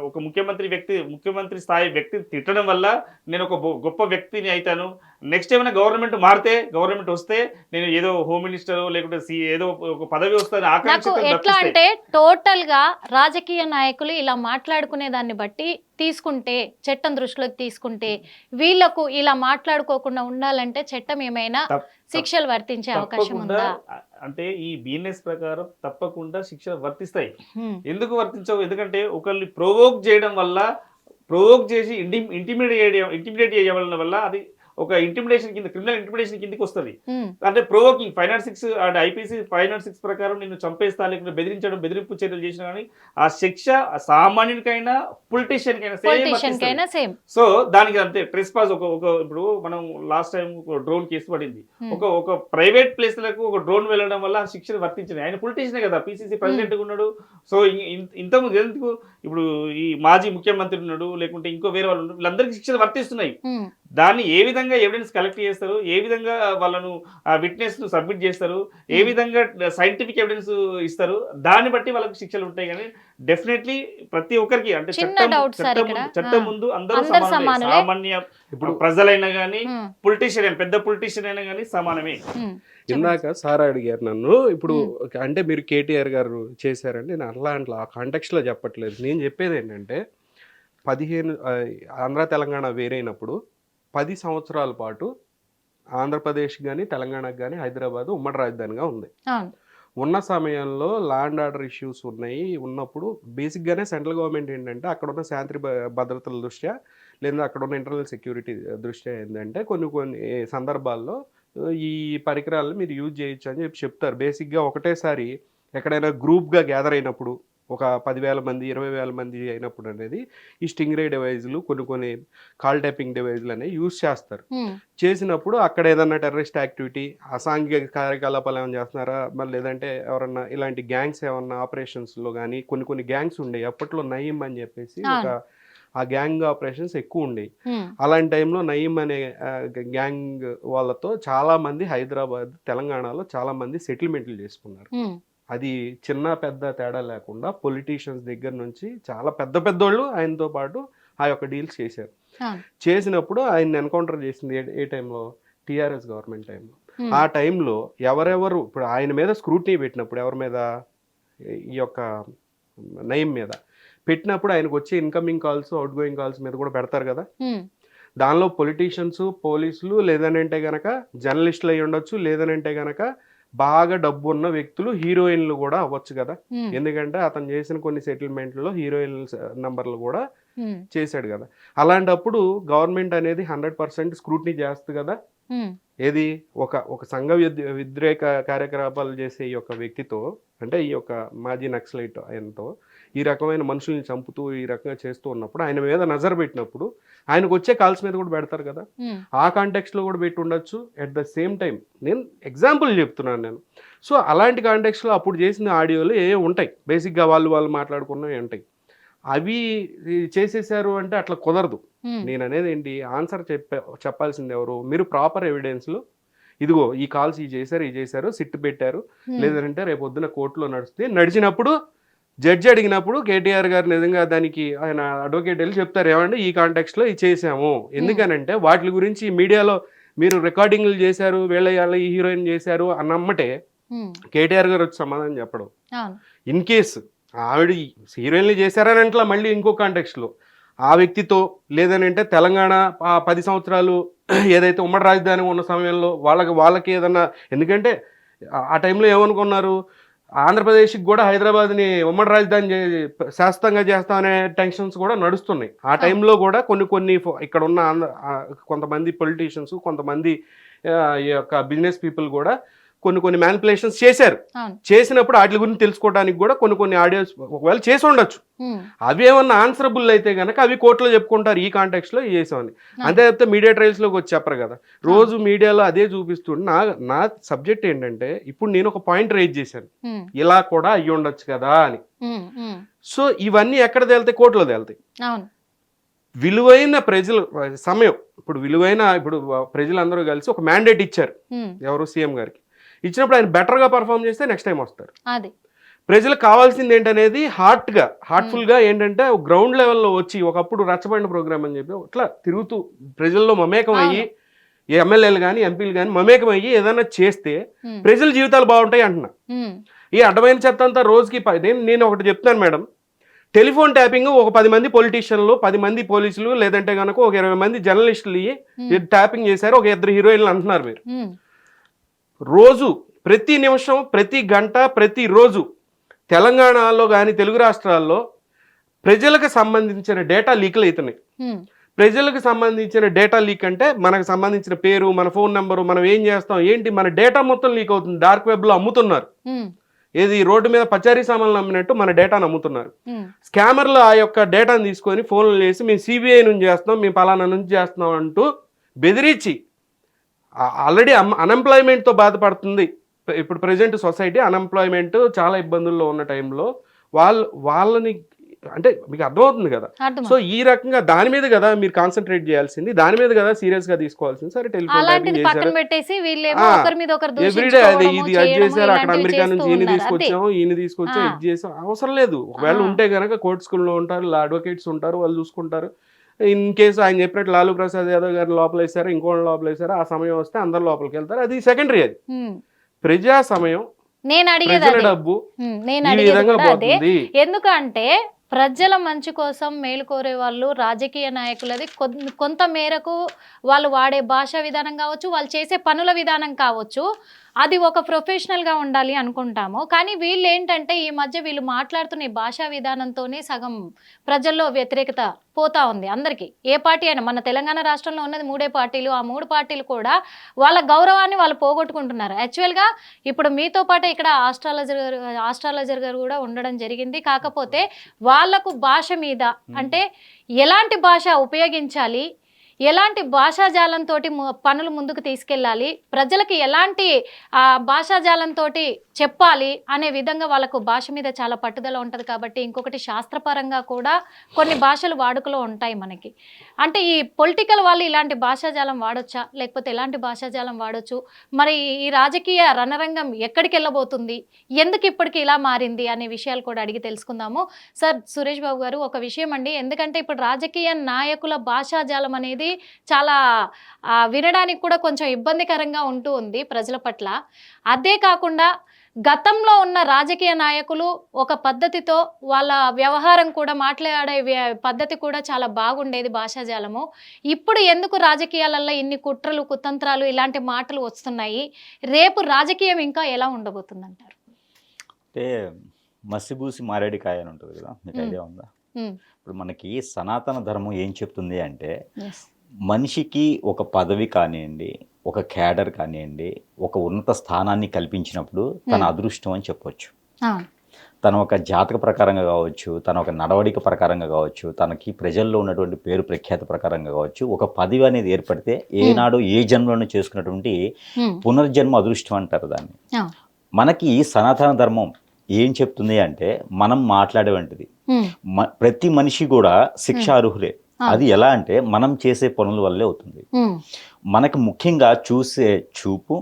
Speaker 3: ఒక ముఖ్యమంత్రి స్థాయి వ్యక్తి తిట్టడం వల్ల నేను ఒక గొప్ప వ్యక్తిని అవుతాను, నెక్స్ట్ ఏమైనా గవర్నమెంట్ వస్తే నేను ఏదో హోమ్ మినిస్టర్ లేకుంటే ఏదో ఒక పదవి వస్తాను ఆకాంక్ష.
Speaker 1: ఎట్లా అంటే టోటల్ గా రాజకీయ నాయకులు ఇలా మాట్లాడుకునే దాన్ని బట్టి తీసుకుంటే, చట్టం దృష్టిలోకి తీసుకుంటే వీళ్ళకు ఇలా మాట్లాడుకోకుండా ఉండాలంటే చట్టం ఏమైనా శిక్షలు వర్తించే అవకాశం ఉందా?
Speaker 3: అంటే ఈ బిఎన్ఎస్ ప్రకారం తప్పకుండా శిక్షలు వర్తిస్తాయి. ఎందుకు వర్తించవు? ఎందుకంటే ఒకరిని ప్రొవోక్ చేసి ఇంటిమిడేట్ చేయడం వల్ల అది ఒక ఇంటిమిడేషన్ కింద, క్రిమినల్ ఇంటిమిడేషన్ కిందకి వస్తుంది. అంటే ప్రొవోకింగ్ 506 అండ్ ఐపీసీ 506 ప్రకారం నిన్ను చంపేస్తా లేకుంటే బెదిరింపు చర్యలు చేసినా కానీ ఆ శిక్ష సామాన్యునికైనా పొలిటీషియన్ కైనా సేమ్. సో దానికి అంతే ట్రెస్పాస్. ఇప్పుడు మనం లాస్ట్ టైం డ్రోన్ కేసు పడింది, ఒక ప్రైవేట్ ప్లేస్లకు ఒక డ్రోన్ వెళ్ళడం వల్ల ఆ శిక్షను వర్తించింది. ఆయన పొలిటీషియనే కదా, పిసిసి ప్రెసిడెంట్ ఉన్నాడు. సో ఇంతకుముందు ఎందుకు ఇప్పుడు ఈ మాజీ ముఖ్యమంత్రి ఉన్నాడు, లేకుంటే ఇంకో వేరే వాళ్ళు ఉన్నారు, వీళ్ళందరికీ శిక్షలు వర్తిస్తున్నాయి. దాన్ని ఏ విధంగా ఎవిడెన్స్ కలెక్ట్ చేస్తారు, ఏ విధంగా వాళ్ళను విట్నెస్ ను సబ్మిట్ చేస్తారు, ఏ విధంగా సైంటిఫిక్ ఎవిడెన్స్ ఇస్తారు, దాన్ని బట్టి వాళ్ళకి శిక్షలు ఉంటాయి. కానీ డెఫినెట్లీ ప్రతి ఒక్కరికి అంటే చట్టం ముందు అందరూ సమానమే. సామాన్య ఇప్పుడు ప్రజలైనా కానీ పొలిటీషియన్, పెద్ద పొలిటీషియన్ అయినా కానీ సమానమే.
Speaker 2: ఇందాక సార్ అడిగారు నన్ను, ఇప్పుడు అంటే మీరు కేటీఆర్ గారు చేశారంటే నేను అట్లా ఆ కాంటెక్స్లో చెప్పట్లేదు. నేను చెప్పేది ఏంటంటే 15 ఆంధ్ర తెలంగాణ వేరైనప్పుడు 10 సంవత్సరాల పాటు ఆంధ్రప్రదేశ్ కానీ తెలంగాణకు కానీ హైదరాబాద్ ఉమ్మడి రాజధానిగా ఉంది. ఉన్న సమయంలో ల్యాండ్ ఆర్డర్ ఇష్యూస్ ఉన్నప్పుడు బేసిక్గానే సెంట్రల్ గవర్నమెంట్ ఏంటంటే అక్కడ ఉన్న శాంతి భద్రతల దృష్ట్యా లేదా అక్కడ ఉన్న ఇంటర్నల్ సెక్యూరిటీ దృష్ట్యా ఏంటంటే కొన్ని సందర్భాల్లో ఈ పరికరాలను మీరు యూజ్ చేయొచ్చు అని చెప్తారు. బేసిక్గా ఒకటేసారి ఎక్కడైనా గ్రూప్గా గ్యాదర్ అయినప్పుడు ఒక 10,000 మంది 20,000 మంది అయినప్పుడు అనేది ఈ స్టింగ్రే డివైజులు కొన్ని కాల్ టైపింగ్ డివైజులు అనేవి యూజ్ చేస్తారు. చేసినప్పుడు అక్కడ ఏదన్నా టెర్రరిస్ట్ యాక్టివిటీ, అసాంఘిక కార్యకలాపాలు ఏమైనా చేస్తున్నారా, మరి లేదంటే ఎవరన్నా ఇలాంటి గ్యాంగ్స్ ఏమన్నా ఆపరేషన్స్లో కానీ కొన్ని గ్యాంగ్స్ ఉండేవి అప్పట్లో, నయీం అని చెప్పేసి ఆ గ్యాంగ్ ఆపరేషన్స్ ఎక్కువ ఉండేవి. అలాంటి టైంలో నయీం అనే గ్యాంగ్ వాళ్ళతో చాలామంది హైదరాబాద్ తెలంగాణలో చాలామంది సెటిల్మెంట్లు చేసుకున్నారు. అది చిన్న పెద్ద తేడా లేకుండా పొలిటీషియన్స్ దగ్గర నుంచి చాలా పెద్దోళ్ళు ఆయనతో పాటు ఆ యొక్క డీల్స్ చేశారు. చేసినప్పుడు ఆయన ఎన్కౌంటర్ చేసింది ఏ టైంలో? టీఆర్ఎస్ గవర్నమెంట్ టైంలో. ఆ టైంలో ఎవరెవరు ఇప్పుడు ఆయన మీద స్క్రూటినీ పెట్టినప్పుడు, ఎవరి మీద? ఈ యొక్క నయీం మీద పెట్టినప్పుడు ఆయనకు వచ్చే incoming calls, out going calls మీద కూడా పెడతారు కదా. దానిలో పొలిటీషియన్స్, పోలీసులు, లేదనంటే గనక జర్నలిస్టులు అయి ఉండొచ్చు, లేదనంటే గనక బాగా డబ్బు ఉన్న వ్యక్తులు, హీరోయిన్లు కూడా అవ్వచ్చు కదా. ఎందుకంటే అతను చేసిన కొన్ని సెటిల్మెంట్లో హీరోయిన్ నంబర్లు కూడా చేశాడు కదా. అలాంటప్పుడు గవర్నమెంట్ అనేది 100% స్క్రూటినీ చేస్తుంది కదా. ఏది ఒక సంఘ వ్యతిరేక కార్యకలాపాలు చేసే ఈ యొక్క వ్యక్తితో, అంటే ఈ యొక్క మాజీ నక్సలైట్ ఆయనతో ఈ రకమైన మనుషుల్ని చంపుతూ ఈ రకంగా చేస్తూ ఉన్నప్పుడు ఆయన మీద నజర్ పెట్టినప్పుడు ఆయనకు వచ్చే కాల్స్ మీద కూడా పెడతారు కదా, ఆ కాంటెక్స్లో కూడా పెట్టి ఉండొచ్చు. అట్ ద సేమ్ టైం నేను ఎగ్జాంపుల్ చెప్తున్నాను నేను. సో అలాంటి కాంటెక్స్లో అప్పుడు చేసిన ఆడియోలు ఏ ఉంటాయి, బేసిక్గా వాళ్ళు మాట్లాడుకున్నవి ఉంటాయి. అవి చేసేసారు అంటే అట్లా కుదరదు. నేను అనేది ఏంటి, ఆన్సర్ చెప్పాల్సింది ఎవరు? మీరు ప్రాపర్ ఎవిడెన్స్లు, ఇదిగో ఈ కాల్స్ ఈ చేశారు సిట్ పెట్టారు, లేదంటే రేపు పొద్దున కోర్టులో నడిచినప్పుడు జడ్జి అడిగినప్పుడు కేటీఆర్ గారు నిజంగా దానికి ఆయన అడ్వకేట్ వెళ్ళి చెప్తారు, ఏమంటే ఈ కాంటెక్స్లో ఇది చేసాము. ఎందుకనంటే వాటి గురించి మీడియాలో మీరు రికార్డింగ్లు చేశారు, వీళ్ళ ఈ హీరోయిన్ చేశారు అన్నమ్మటే కేటీఆర్ గారు వచ్చి సమాధానం చెప్పడం. ఇన్ కేసు ఆవిడ హీరోయిన్లు చేశారని అంట్లా మళ్ళీ ఇంకో కాంటెక్స్లో ఆ వ్యక్తితో, లేదనంటే తెలంగాణ 10 సంవత్సరాలు ఏదైతే ఉమ్మడి రాజధాని ఉన్న సమయంలో వాళ్ళకి ఏదన్నా, ఎందుకంటే ఆ టైంలో ఏమనుకున్నారు, ఆంధ్రప్రదేశ్కి కూడా హైదరాబాద్ని ఉమ్మడి రాజధాని శాశ్వతంగా చేస్తామనే టెన్షన్స్ కూడా నడుస్తున్నాయి. ఆ టైంలో కూడా కొన్ని ఇక్కడ ఉన్న కొంతమంది పొలిటీషియన్స్, కొంతమంది ఈ యొక్క బిజినెస్ పీపుల్ కూడా కొన్ని మ్యానిపులేషన్స్ చేశారు. చేసినప్పుడు వాటి గురించి తెలుసుకోవడానికి కూడా కొన్ని ఆడియోస్ ఒకవేళ చేసి ఉండొచ్చు. అవి ఏమన్నా ఆన్సరబుల్ అయితే కనుక అవి కోర్టులో చెప్పుకుంటారు, ఈ కాంటెక్స్లో చేసామని. అంతే తప్పితే మీడియా ట్రయల్స్లోకి వచ్చి చెప్పరు కదా. రోజు మీడియాలో అదే చూపిస్తుంటే నా సబ్జెక్ట్ ఏంటంటే, ఇప్పుడు నేను ఒక పాయింట్ రైజ్ చేశాను, ఇలా కూడా అయ్యి ఉండొచ్చు కదా అని. సో ఇవన్నీ ఎక్కడ తేలుతాయి? కోర్టులో తేలుతాయి. విలువైన ప్రజలు సమయం, ఇప్పుడు ప్రజలందరూ కలిసి ఒక మ్యాండేట్ ఇచ్చారు, ఎవరు సీఎం గారికి ఇచ్చినప్పుడు ఆయన బెటర్గా పర్ఫామ్ చేస్తే నెక్స్ట్ టైం వస్తారు. ప్రజలకు కావాల్సింది ఏంటనేది హార్ట్ఫుల్గా ఏంటంటే గ్రౌండ్ లెవెల్లో వచ్చి, ఒకప్పుడు రచ్చబండ ప్రోగ్రామ్ అని చెప్పి అట్లా తిరుగుతూ ప్రజల్లో మమేకం అయ్యి, ఎమ్మెల్యేలు కానీ ఎంపీలు కానీ మమేకం అయ్యి ఏదైనా చేస్తే ప్రజల జీవితాలు బాగుంటాయి అంటున్నా. ఈ అడ్డమైన చెత్త అంతా రోజుకి నేను ఒకటి చెప్తున్నాను మేడం, టెలిఫోన్ ట్యాపింగ్ ఒక 10 మంది పొలిటీషియన్లు, 10 మంది పోలీసులు, లేదంటే కనుక ఒక 20 మంది జర్నలిస్టులు ట్యాపింగ్ చేశారు, ఒక 2 హీరోయిన్లు అంటున్నారు మీరు. రోజు ప్రతి నిమిషం, ప్రతి గంట, ప్రతిరోజు తెలంగాణలో కానీ తెలుగు రాష్ట్రాల్లో ప్రజలకు సంబంధించిన డేటా లీక్లు అవుతున్నాయి. ప్రజలకు సంబంధించిన డేటా లీక్ అంటే మనకు సంబంధించిన పేరు, మన ఫోన్ నెంబరు, మనం ఏం చేస్తాం ఏంటి, మన డేటా మొత్తం లీక్ అవుతుంది. డార్క్ వెబ్లో అమ్ముతున్నారు. ఏది రోడ్డు మీద పచారీ సామాన్లు అమ్మినట్టు మన డేటాను అమ్ముతున్నారు. స్కామర్లు ఆ యొక్క డేటాను తీసుకొని ఫోన్లు చేసి మేము సిబిఐ నుంచి చేస్తున్నాం, మేము పలానా నుంచి చేస్తున్నాం అంటూ బెదిరించి, ఆల్రెడీ అన్ఎంప్లాయ్మెంట్తో బాధపడుతుంది ఇప్పుడు ప్రజెంట్ సొసైటీ. అన్ఎంప్లాయ్మెంట్ చాలా ఇబ్బందుల్లో ఉన్న టైంలో వాళ్ళని అంటే మీకు అర్థమవుతుంది కదా. సో ఈ రకంగా దాని మీద కదా మీరు కాన్సన్ట్రేట్ చేయాల్సింది, దాని మీద కదా సీరియస్ గా తీసుకోవాల్సింది. సరే టెలిఫోన్ ట్యాపింగ్ చేశారు, ఎవ్రీడే అది చేశారు, అక్కడ అమెరికా నుంచి ఈయన తీసుకొచ్చాము ఇది చేసాం, అవసరం లేదు. ఒకవేళ ఉంటే కనుక కోర్ట్ స్కూల్లో ఉంటారు, అడ్వకేట్స్ ఉంటారు, వాళ్ళు చూసుకుంటారు. ఇన్ కేసు ఆయన చెప్పినట్టు లాలూ ప్రసాద్ యాదవ్ గారు లోపల వేశారు, ఇంకోటి లోపల వేశారు, ఆ సమయం వస్తే అందరు లోపలికి వెళ్తారు, అది సెకండరీ. అది ప్రజా సమయం, ప్రజల డబ్బు ఈ విధంగా పోతుంది.
Speaker 1: ఎందుకంటే ప్రజల మంచి కోసం మేలు కోరే వాళ్ళు రాజకీయ నాయకులది కొంత మేరకు వాళ్ళు వాడే భాషా విధానం కావచ్చు, వాళ్ళు చేసే పనుల విధానం కావచ్చు, అది ఒక ప్రొఫెషనల్గా ఉండాలి అనుకుంటాము. కానీ వీళ్ళు ఏంటంటే ఈ మధ్య వీళ్ళు మాట్లాడుతున్న ఈ భాషా విధానంతోనే సగం ప్రజల్లో వ్యతిరేకత పోతా ఉంది అందరికీ. ఏ పార్టీ అయినా, మన తెలంగాణ రాష్ట్రంలో ఉన్నది 3 పార్టీలు, ఆ 3 పార్టీలు కూడా వాళ్ళ గౌరవాన్ని వాళ్ళు పోగొట్టుకుంటున్నారు. యాక్చువల్గా ఇప్పుడు మీతో పాటు ఇక్కడ ఆస్ట్రాలజర్ గారు కూడా ఉండడం జరిగింది. కాకపోతే వాళ్లకు భాష మీద అంటే ఎలాంటి భాష ఉపయోగించాలి, ఎలాంటి భాషాజాలంతో పనులు ముందుకు తీసుకెళ్ళాలి, ప్రజలకి ఎలాంటి భాషాజాలంతో చెప్పాలి అనే విధంగా వాళ్ళకు భాష మీద చాలా పట్టుదల ఉంటుంది. కాబట్టి ఇంకొకటి శాస్త్రపరంగా కూడా కొన్ని భాషలు వాడుకలో ఉంటాయి మనకి. అంటే ఈ పొలిటికల్ వాళ్ళు ఇలాంటి భాషాజాలం వాడొచ్చా, లేకపోతే ఎలాంటి భాషాజాలం వాడొచ్చు, మరి ఈ రాజకీయ రణరంగం ఎక్కడికి వెళ్ళబోతుంది, ఎందుకు ఇప్పటికి ఇలా మారింది అనే విషయాలు కూడా అడిగి తెలుసుకుందాము. సార్ సురేష్ బాబు గారు, ఒక విషయం అండి, ఎందుకంటే ఇప్పుడు రాజకీయ నాయకుల భాషాజాలం అనేది చాలా వినడానికి కూడా కొంచెం ఇబ్బందికరంగా ఉంటూ ఉంది ప్రజల పట్ల. అదే కాకుండా గతంలో ఉన్న రాజకీయ నాయకులు ఒక పద్ధతితో వాళ్ళ వ్యవహారం కూడా మాట్లాడే పద్ధతి కూడా చాలా బాగుండేది భాషాజాలము. ఇప్పుడు ఎందుకు రాజకీయాలలో ఇన్ని కుట్రలు కుతంత్రాలు ఇలాంటి మాటలు వస్తున్నాయి? రేపు రాజకీయం ఇంకా ఎలా ఉండబోతుంది అంటారు?
Speaker 4: అంటే మసిబూసి మారేడికాయ అని ఉంటుంది కదా, మీకు ఐడియా ఉందా? ఇప్పుడు మనకి సనాతన ధర్మం ఏం చెప్తుంది అంటే, మనిషికి ఒక పదవి కానివ్వండి, ఒక క్యాడర్ కానివ్వండి, ఒక ఉన్నత స్థానాన్ని కల్పించినప్పుడు తన అదృష్టం అని చెప్పొచ్చు.
Speaker 1: అవును.
Speaker 4: తన ఒక జాతక ప్రకారంగా కావచ్చు, తన ఒక నడవడిక ప్రకారంగా కావచ్చు, తనకి ప్రజల్లో ఉన్నటువంటి పేరు ప్రఖ్యాత ప్రకారంగా కావచ్చు, ఒక పదవి అనేది ఏర్పడితే ఏనాడు ఏ జన్మలోనూ చేసుకున్నటువంటి పునర్జన్మ అదృష్టం అంటారు దాన్ని.
Speaker 1: అవును.
Speaker 4: మనకి సనాతన ధర్మం ఏం చెప్తుంది అంటే మనం మాట్లాడేవంటిది ప్రతి మనిషి కూడా శిక్షార్హులే. అది ఎలా అంటే మనం చేసే పనుల వల్లే అవుతుంది. మనకు ముఖ్యంగా చూసే చూపు,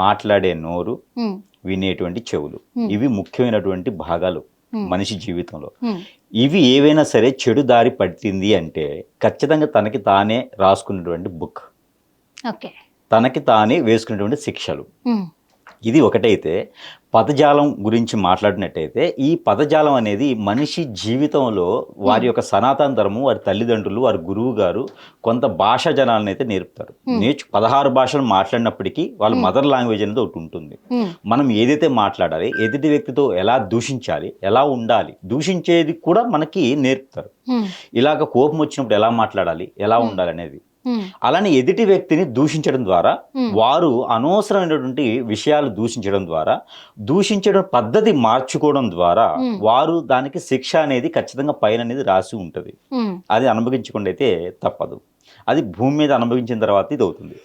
Speaker 4: మాట్లాడే నోరు, వినేటువంటి చెవులు, ఇవి ముఖ్యమైనటువంటి భాగాలు మనిషి జీవితంలో. ఇవి ఏవైనా సరే చెడు దారి పట్టింది అంటే ఖచ్చితంగా తనకి తానే రాసుకున్నటువంటి బుక్, తనకి తానే వేసుకున్నటువంటి శిక్షలు. ఇది ఒకటైతే పదజాలం గురించి మాట్లాడినట్టయితే ఈ పదజాలం అనేది మనిషి జీవితంలో వారి యొక్క సనాతన ధర్మం, వారి తల్లిదండ్రులు, వారి గురువు గారు కొంత భాషా జనాలను అయితే నేర్పుతారు. 16 భాషలు మాట్లాడినప్పటికీ వాళ్ళ మదర్ లాంగ్వేజ్ అనేది ఒకటి ఉంటుంది. మనం ఏదైతే మాట్లాడాలి, ఎదుటి వ్యక్తితో ఎలా దూషించాలి, ఎలా ఉండాలి, దూషించేది కూడా మనకి నేర్పుతారు. ఇలాగ కోపం వచ్చినప్పుడు ఎలా మాట్లాడాలి, ఎలా ఉండాలి అనేది. అలానే ఎదుటి వ్యక్తిని దూషించడం ద్వారా, వారు అనవసరమైనటువంటి విషయాలు దూషించడం ద్వారా, దూషించడం పద్ధతి మార్చుకోవడం ద్వారా వారు దానికి శిక్ష అనేది ఖచ్చితంగా పైన అనేది రాసి ఉంటుంది. అది అనుభవించకుండా అయితే తప్పదు. అది భూమి మీద అనుభవించిన తర్వాత ఇది అవుతుంది.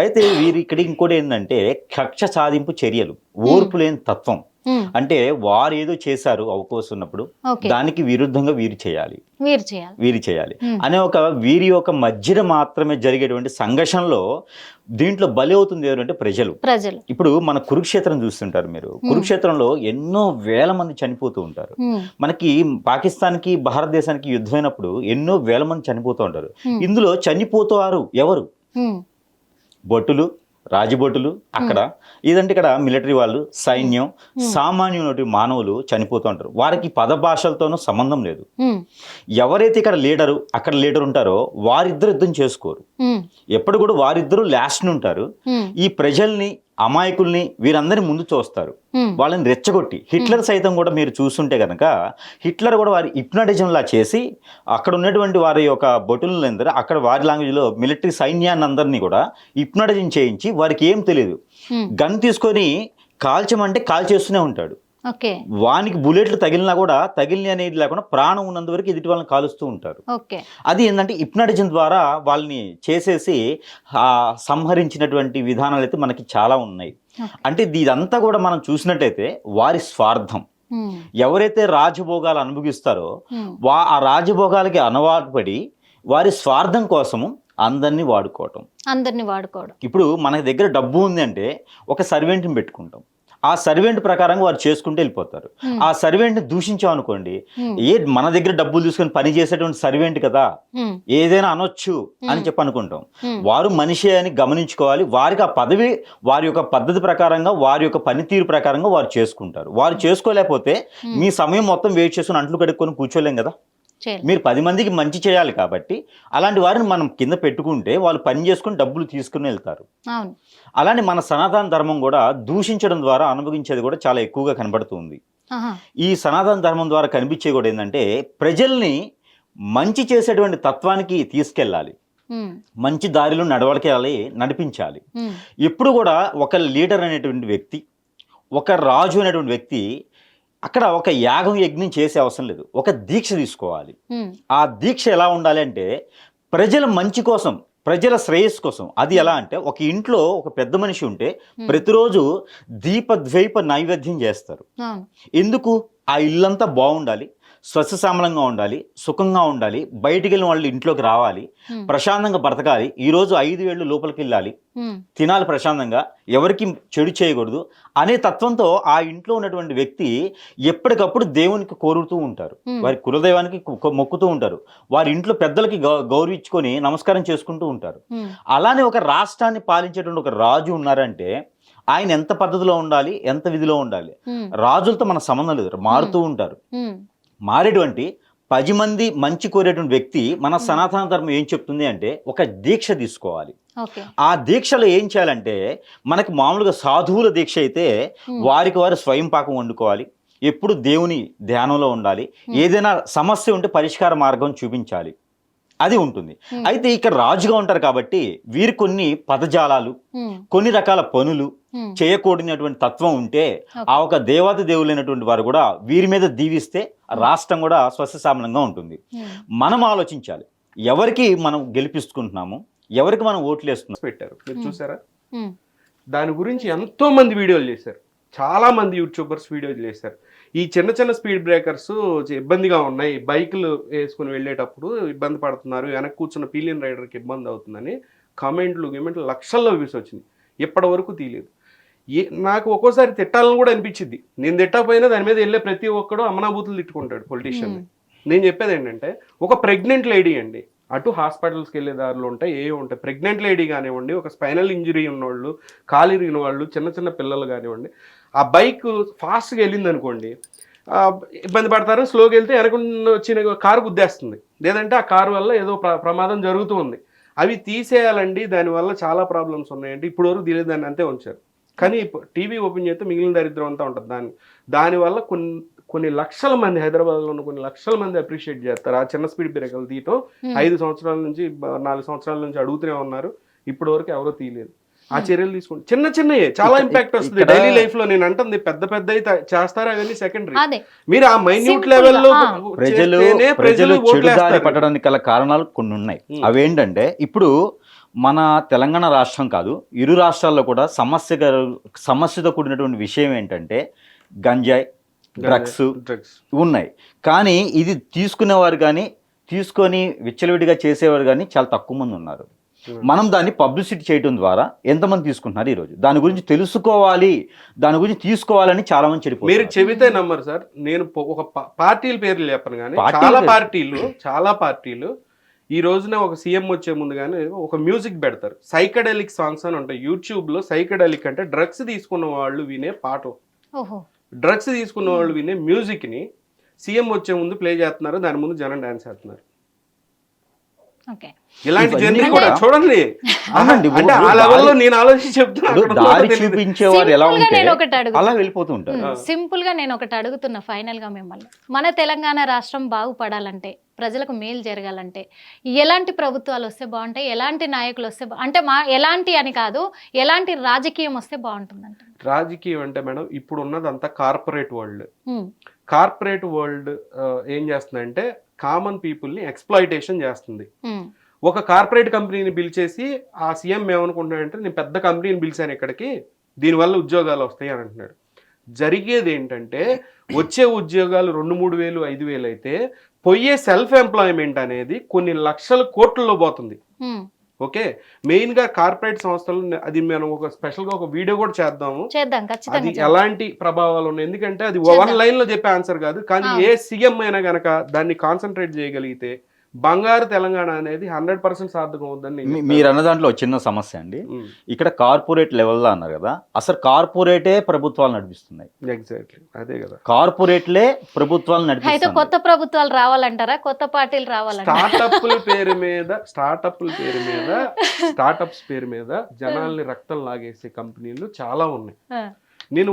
Speaker 4: అయితే వీరు ఇక్కడ ఇంకోటి ఏంటంటే కక్ష సాధింపు చర్యలు, ఓర్పు లేని తత్వం. అంటే వారు ఏదో చేశారు అవకాశం ఉన్నప్పుడు దానికి విరుద్ధంగా వీరు చేయాలి అనే ఒక వీరి యొక్క మధ్యన మాత్రమే జరిగేటువంటి సంఘర్షణలో దీంట్లో బలి అవుతుంది ఎవరంటే ప్రజలు. ఇప్పుడు మన కురుక్షేత్రం చూస్తుంటారు మీరు. కురుక్షేత్రంలో ఎన్నో వేల మంది చనిపోతూ ఉంటారు. మనకి పాకిస్తాన్కి భారతదేశానికి యుద్ధమైనప్పుడు ఎన్నో వేల మంది చనిపోతూ ఉంటారు. ఇందులో చనిపోతారు ఎవరు? భటులు, రాజభటులు. అక్కడ ఇదంటే ఇక్కడ మిలిటరీ వాళ్ళు, సైన్యం, సామాన్యుల మానవులు చనిపోతూ ఉంటారు. వారికి పద భాషలతోనూ సంబంధం లేదు. ఎవరైతే ఇక్కడ లీడరు, అక్కడ లీడర్ ఉంటారో వారిద్దరు యుద్ధం చేసుకోరు. ఎప్పుడు కూడా వారిద్దరూ లాస్ట్ ఉంటారు. ఈ ప్రజల్ని, అమాయకుల్ని వీరందరినీ ముందు చూస్తారు, వాళ్ళని రెచ్చగొట్టి. హిట్లర్ సైతం కూడా మీరు చూస్తుంటే కనుక హిట్లర్ కూడా వారి హిప్నటిజం లా చేసి అక్కడ ఉన్నటువంటి వారి యొక్క భటులందరూ అక్కడ వారి లాంగ్వేజ్లో మిలిటరీ సైన్యాన్ని అందరినీ కూడా హిప్నటిజం చేయించి వారికి ఏం తెలియదు, గన్ తీసుకొని కాల్చమంటే కాల్చేస్తూనే ఉంటాడు. వానికి బుల్లెట్లు తగిలినా కూడా తగిలిన అనేది లేకుండా ప్రాణం ఉన్నంత వరకు ఎదుటి వాళ్ళని కాలుస్తూ ఉంటారు. అది ఏంటంటే హిప్నటిజం ద్వారా వాళ్ళని చేసేసి సంహరించినటువంటి విధానాలు అయితే మనకి చాలా ఉన్నాయి. అంటే ఇదంతా కూడా మనం చూసినట్టయితే వారి స్వార్థం. ఎవరైతే రాజభోగాలు అనుభవిస్తారో ఆ రాజభోగాలకి అలవాటు పడి వారి స్వార్థం కోసము అందరినీ వాడుకోవటం. ఇప్పుడు మన దగ్గర డబ్బు ఉంది అంటే ఒక సర్వెంట్ని పెట్టుకుంటాం. ఆ సర్వెంట్ ప్రకారంగా వారు చేసుకుంటూ వెళ్ళిపోతారు. ఆ సర్వెంట్ని దూషించామనుకోండి, మన దగ్గర డబ్బులు తీసుకొని పని చేసేటువంటి సర్వెంట్ కదా, ఏదైనా అనొచ్చు అని చెప్పి అనుకుంటాం. వారు మనిషి అని గమనించుకోవాలి. వారికి ఆ పదవి వారి యొక్క పద్ధతి ప్రకారంగా, వారి యొక్క పనితీరు ప్రకారంగా వారు చేసుకుంటారు. వారు చేసుకోలేకపోతే మీ సమయం మొత్తం వెయిట్ చేసుకుని అంట్లు కడుక్కొని కూర్చోలేం కదా. మీరు 10 మందికి మంచి చేయాలి కాబట్టి అలాంటి వారిని మనం కింద పెట్టుకుంటే వాళ్ళు పని చేసుకుని డబ్బులు తీసుకుని వెళ్తారు. అలానే మన సనాతన ధర్మం కూడా దూషించడం ద్వారా అనుభవించేది కూడా చాలా ఎక్కువగా కనబడుతుంది. ఈ సనాతన ధర్మం ద్వారా కనిపించే కూడా ఏంటంటే ప్రజల్ని మంచి చేసేటువంటి తత్వానికి తీసుకెళ్ళాలి, మంచి దారిలో నడిపించాలి. ఎప్పుడు కూడా ఒక లీడర్ అనేటువంటి వ్యక్తి, ఒక రాజు అనేటువంటి వ్యక్తి అక్కడ ఒక యజ్ఞం చేసే అవసరం లేదు, ఒక దీక్ష తీసుకోవాలి. ఆ దీక్ష ఎలా ఉండాలి అంటే ప్రజల మంచి కోసం, ప్రజల శ్రేయస్సు కోసం. అది ఎలా అంటే ఒక ఇంట్లో ఒక పెద్ద మనిషి ఉంటే ప్రతిరోజు దీపద్వైప నైవేద్యం చేస్తారు. ఎందుకు? ఆ ఇల్లంతా బాగుండాలి, స్వచ్ఛశామలంగా ఉండాలి, సుఖంగా ఉండాలి, బయటికి వెళ్ళిన వాళ్ళు ఇంట్లోకి రావాలి, ప్రశాంతంగా బ్రతకాలి. ఈరోజు 5 ఏళ్ళు లోపలికి వెళ్ళాలి, తినాలి ప్రశాంతంగా, ఎవరికి చెడు చేయకూడదు అనే తత్వంతో ఆ ఇంట్లో ఉన్నటువంటి వ్యక్తి ఎప్పటికప్పుడు దేవునికి కోరుతూ ఉంటారు, వారి కులదైవానికి మొక్కుతూ ఉంటారు, వారి ఇంట్లో పెద్దలకి గౌరవించుకొని నమస్కారం చేసుకుంటూ ఉంటారు. అలానే ఒక రాష్ట్రాన్ని పాలించేటువంటి ఒక రాజు ఉన్నారంటే ఆయన ఎంత పద్ధతిలో ఉండాలి, ఎంత విధిలో ఉండాలి. రాజులతో మన సంబంధం లేదు, మారుతూ ఉంటారు. మారేటువంటి 10 మంది మంచి కోరేటువంటి వ్యక్తి మన సనాతన ధర్మం ఏం చెప్తుంది అంటే ఒక దీక్ష తీసుకోవాలి. ఆ దీక్షలో ఏం చేయాలంటే మనకి మామూలుగా సాధువుల దీక్ష అయితే వారికి వారు స్వయం పాకం వండుకోవాలి, ఎప్పుడు దేవుని ధ్యానంలో ఉండాలి, ఏదైనా సమస్య ఉంటే పరిష్కార మార్గం చూపించాలి. అది ఉంటుంది. అయితే ఇక్కడ రాజుగా ఉంటారు కాబట్టి వీరు కొన్ని పదజాలాలు, కొన్ని రకాల పనులు చేయకూడనటువంటి తత్వం ఉంటే ఆ ఒక దేవాది దేవులైనటువంటి వారు కూడా వీరి మీద దీవిస్తే రాష్ట్రం కూడా స్వస్థసామలంగా ఉంటుంది. మనం ఆలోచించాలి, ఎవరికి మనం గెలిపిస్తుకుంటున్నాము, ఎవరికి మనం ఓట్లు వేస్తున్నాం.
Speaker 2: పెట్టారు మీరు చూసారా? దాని గురించి ఎంతో మంది వీడియోలు చేశారు, చాలా మంది యూట్యూబర్స్ వీడియోలు చేశారు. ఈ చిన్న చిన్న స్పీడ్ బ్రేకర్స్ ఇబ్బందిగా ఉన్నాయి, బైకులు వేసుకుని వెళ్ళేటప్పుడు ఇబ్బంది పడుతున్నారు, వెనక్కి కూర్చున్న పీలియన్ రైడర్కి ఇబ్బంది అవుతుందని కామెంట్లు లక్షల్లో వ్యూస్ వచ్చింది. ఇప్పటి వరకు తీయలేదు. నాకు ఒక్కోసారి తిట్టాలని కూడా అనిపించింది. నేను తిట్టకపోయినా దాని మీద వెళ్ళే ప్రతి ఒక్కడు అమనాభూతులు తిట్టుకుంటాడు పొలిటీషియన్. నేను చెప్పేది ఏంటంటే, ఒక ప్రెగ్నెంట్ లేడీ అండి, అటు హాస్పిటల్స్కి వెళ్ళే దారిలో ఉంటాయి, ఏ ఉంటాయి, ప్రెగ్నెంట్ లేడీ కానివ్వండి, ఒక స్పైనల్ ఇంజరీ ఉన్నవాళ్ళు, కాలు ఇరిగిన వాళ్ళు, చిన్న చిన్న పిల్లలు కానివ్వండి, ఆ బైక్ ఫాస్ట్గా వెళ్ళింది అనుకోండి ఇబ్బంది పడతారు. స్లోగా వెళ్తే వెనకుండా వచ్చిన కారు గుద్దేస్తుంది, లేదంటే ఆ కారు వల్ల ఏదో ప్రమాదం జరుగుతూ ఉంది. అవి తీసేయాలండి, దానివల్ల చాలా ప్రాబ్లమ్స్ ఉన్నాయండి. ఇప్పుడు వరకు తెలియదు, దాన్ని అంతే ఉంచారు. కానీ టీవీ ఓపెన్ చేస్తే మిగిలిన దరిద్రం అంతా ఉంటుంది. దానివల్ల కొన్ని లక్షల మంది, హైదరాబాద్లో ఉన్న కొన్ని లక్షల మంది అప్రిషియేట్ చేస్తారు ఆ చిన్న స్పీడ్ బ్రేకర్లు తీయటం. 5 సంవత్సరాల నుంచి 4 సంవత్సరాల నుంచి అడుగుతూనే ఉన్నారు, ఇప్పటి వరకు ఎవరో తీయలేదు. ఆ చర్యలు తీసుకుంటే చిన్న చిన్నయే చాలా ఇంపాక్ట్ వస్తుంది డైలీ లైఫ్ లో. నేను అంటుంది పెద్ద పెద్ద చేస్తారా అవన్నీ సెకండరీ. మీరు ఆ మైన్యూట్ లెవెల్లో
Speaker 4: ప్రజలు చెడుదారి పట్టడానికి గల కారణాలు కొన్ని ఉన్నాయి. అవేంటంటే, ఇప్పుడు మన తెలంగాణ రాష్ట్రం కాదు, ఇరు రాష్ట్రాల్లో కూడా సమస్యతో కూడినటువంటి విషయం ఏంటంటే గంజాయి, డ్రగ్స్ ఉన్నాయి. కానీ ఇది తీసుకునేవారు కానీ, తీసుకొని విచ్చలవిడిగా చేసేవారు కానీ చాలా తక్కువ మంది ఉన్నారు. మనం దాన్ని పబ్లిసిటీ చేయడం ద్వారా ఎంతమంది తీసుకుంటున్నారు ఈరోజు, దాని గురించి తెలుసుకోవాలి, దాని గురించి తీసుకోవాలని చాలా మంది చెడిపోతారు.
Speaker 2: మీరు చెబితే నమ్మరు సార్. నేను ఒక పార్టీల పేర్లు చెప్పను కానీ చాలా పార్టీలు ఈ రోజున ఒక సీఎం వచ్చే ముందు కానీ ఒక మ్యూజిక్ పెడతారు, సైకడెలిక్ సాంగ్స్ అని ఉంటాయి యూట్యూబ్లో. సైకడెలిక్ అంటే డ్రగ్స్ తీసుకున్న వాళ్ళు వినే పాటలు, డ్రగ్స్ తీసుకున్న వాళ్ళు వినే మ్యూజిక్ని సీఎం వచ్చే ముందు ప్లే చేస్తున్నారు, దాని ముందు జనం డాన్స్ చేస్తున్నారు. ఇలాంటి జర్నీ కూడా చూడండి. అంటే ఆ లెవెల్లో నేను ఆలోచించి చెప్తున్నాను.
Speaker 4: దారి చూపించేవారు ఎలా ఉంటే అలా వెళ్ళిపోతూ ఉంటారు.
Speaker 1: సింపుల్ గా నేను ఒకటి అడుగుతున్నా ఫైనల్ గా మిమ్మల్ని, మన తెలంగాణ రాష్ట్రం బాగుపడాలంటే, ప్రజలకు మేలు జరగాలంటే ఎలాంటి ప్రభుత్వాలు వస్తే బాగుంటాయి, ఎలాంటి నాయకులు వస్తే అంటే ఎలాంటి అని కాదు, ఎలాంటి రాజకీయం వస్తే బాగుంటుందంట?
Speaker 2: రాజకీయం అంటే మేడం ఇప్పుడు ఉన్నదంతా కార్పొరేట్ వరల్డ్. కార్పొరేట్ వరల్డ్ ఏం చేస్తుందంటే కామన్ పీపుల్ని ఎక్స్ప్లాయిటేషన్ చేస్తుంది. ఒక కార్పొరేట్ కంపెనీని పిలిచేసి ఆ సీఎం ఏమనుకుంటున్నాడంటే, నేను పెద్ద కంపెనీని పిలిచాను ఇక్కడికి, దీనివల్ల ఉద్యోగాలు వస్తాయి అని అంటున్నాడు. జరిగేది ఏంటంటే, వచ్చే ఉద్యోగాలు 2-3 వేలు 5 వేలు అయితే పోయే సెల్ఫ్ ఎంప్లాయ్మెంట్ అనేది కొన్ని లక్షల కోట్లలో పోతుంది. ఓకే, మెయిన్ గా కార్పొరేట్ సంస్థలు, అది మనం ఒక స్పెషల్ గా ఒక వీడియో కూడా చేద్దాము, అది ఎలాంటి ప్రభావాలు ఉన్నాయి. ఎందుకంటే అది 1 లైన్ లో చెప్పే ఆన్సర్ కాదు, కానీ ఏ సీఎం అయినా గనక దాన్ని కాన్సన్ట్రేట్ చేయగలిగితే బంగారు తెలంగాణ అనేది 100% సార్థకం అవుతుందని.
Speaker 4: మీరు అన్న దాంట్లో చిన్న సమస్య అండి, ఇక్కడ కార్పొరేట్ లెవెల్లో అన్నారు కదా, అసలు కార్పొరేటే ప్రభుత్వాలు నడిపిస్తున్నాయి.
Speaker 2: ఎగ్జాక్ట్లీ అదే కదా,
Speaker 4: కార్పొరేట్లే ప్రభుత్వాలు నడిపిస్తున్నాయి.
Speaker 1: అయితే కొత్త ప్రభుత్వాలు రావాలంటారా, కొత్త పార్టీలు రావాలంటారా?
Speaker 2: స్టార్టప్స్ పేరు మీద జనాల్ని రక్తం లాగేసే కంపెనీలు చాలా ఉన్నాయి. నేను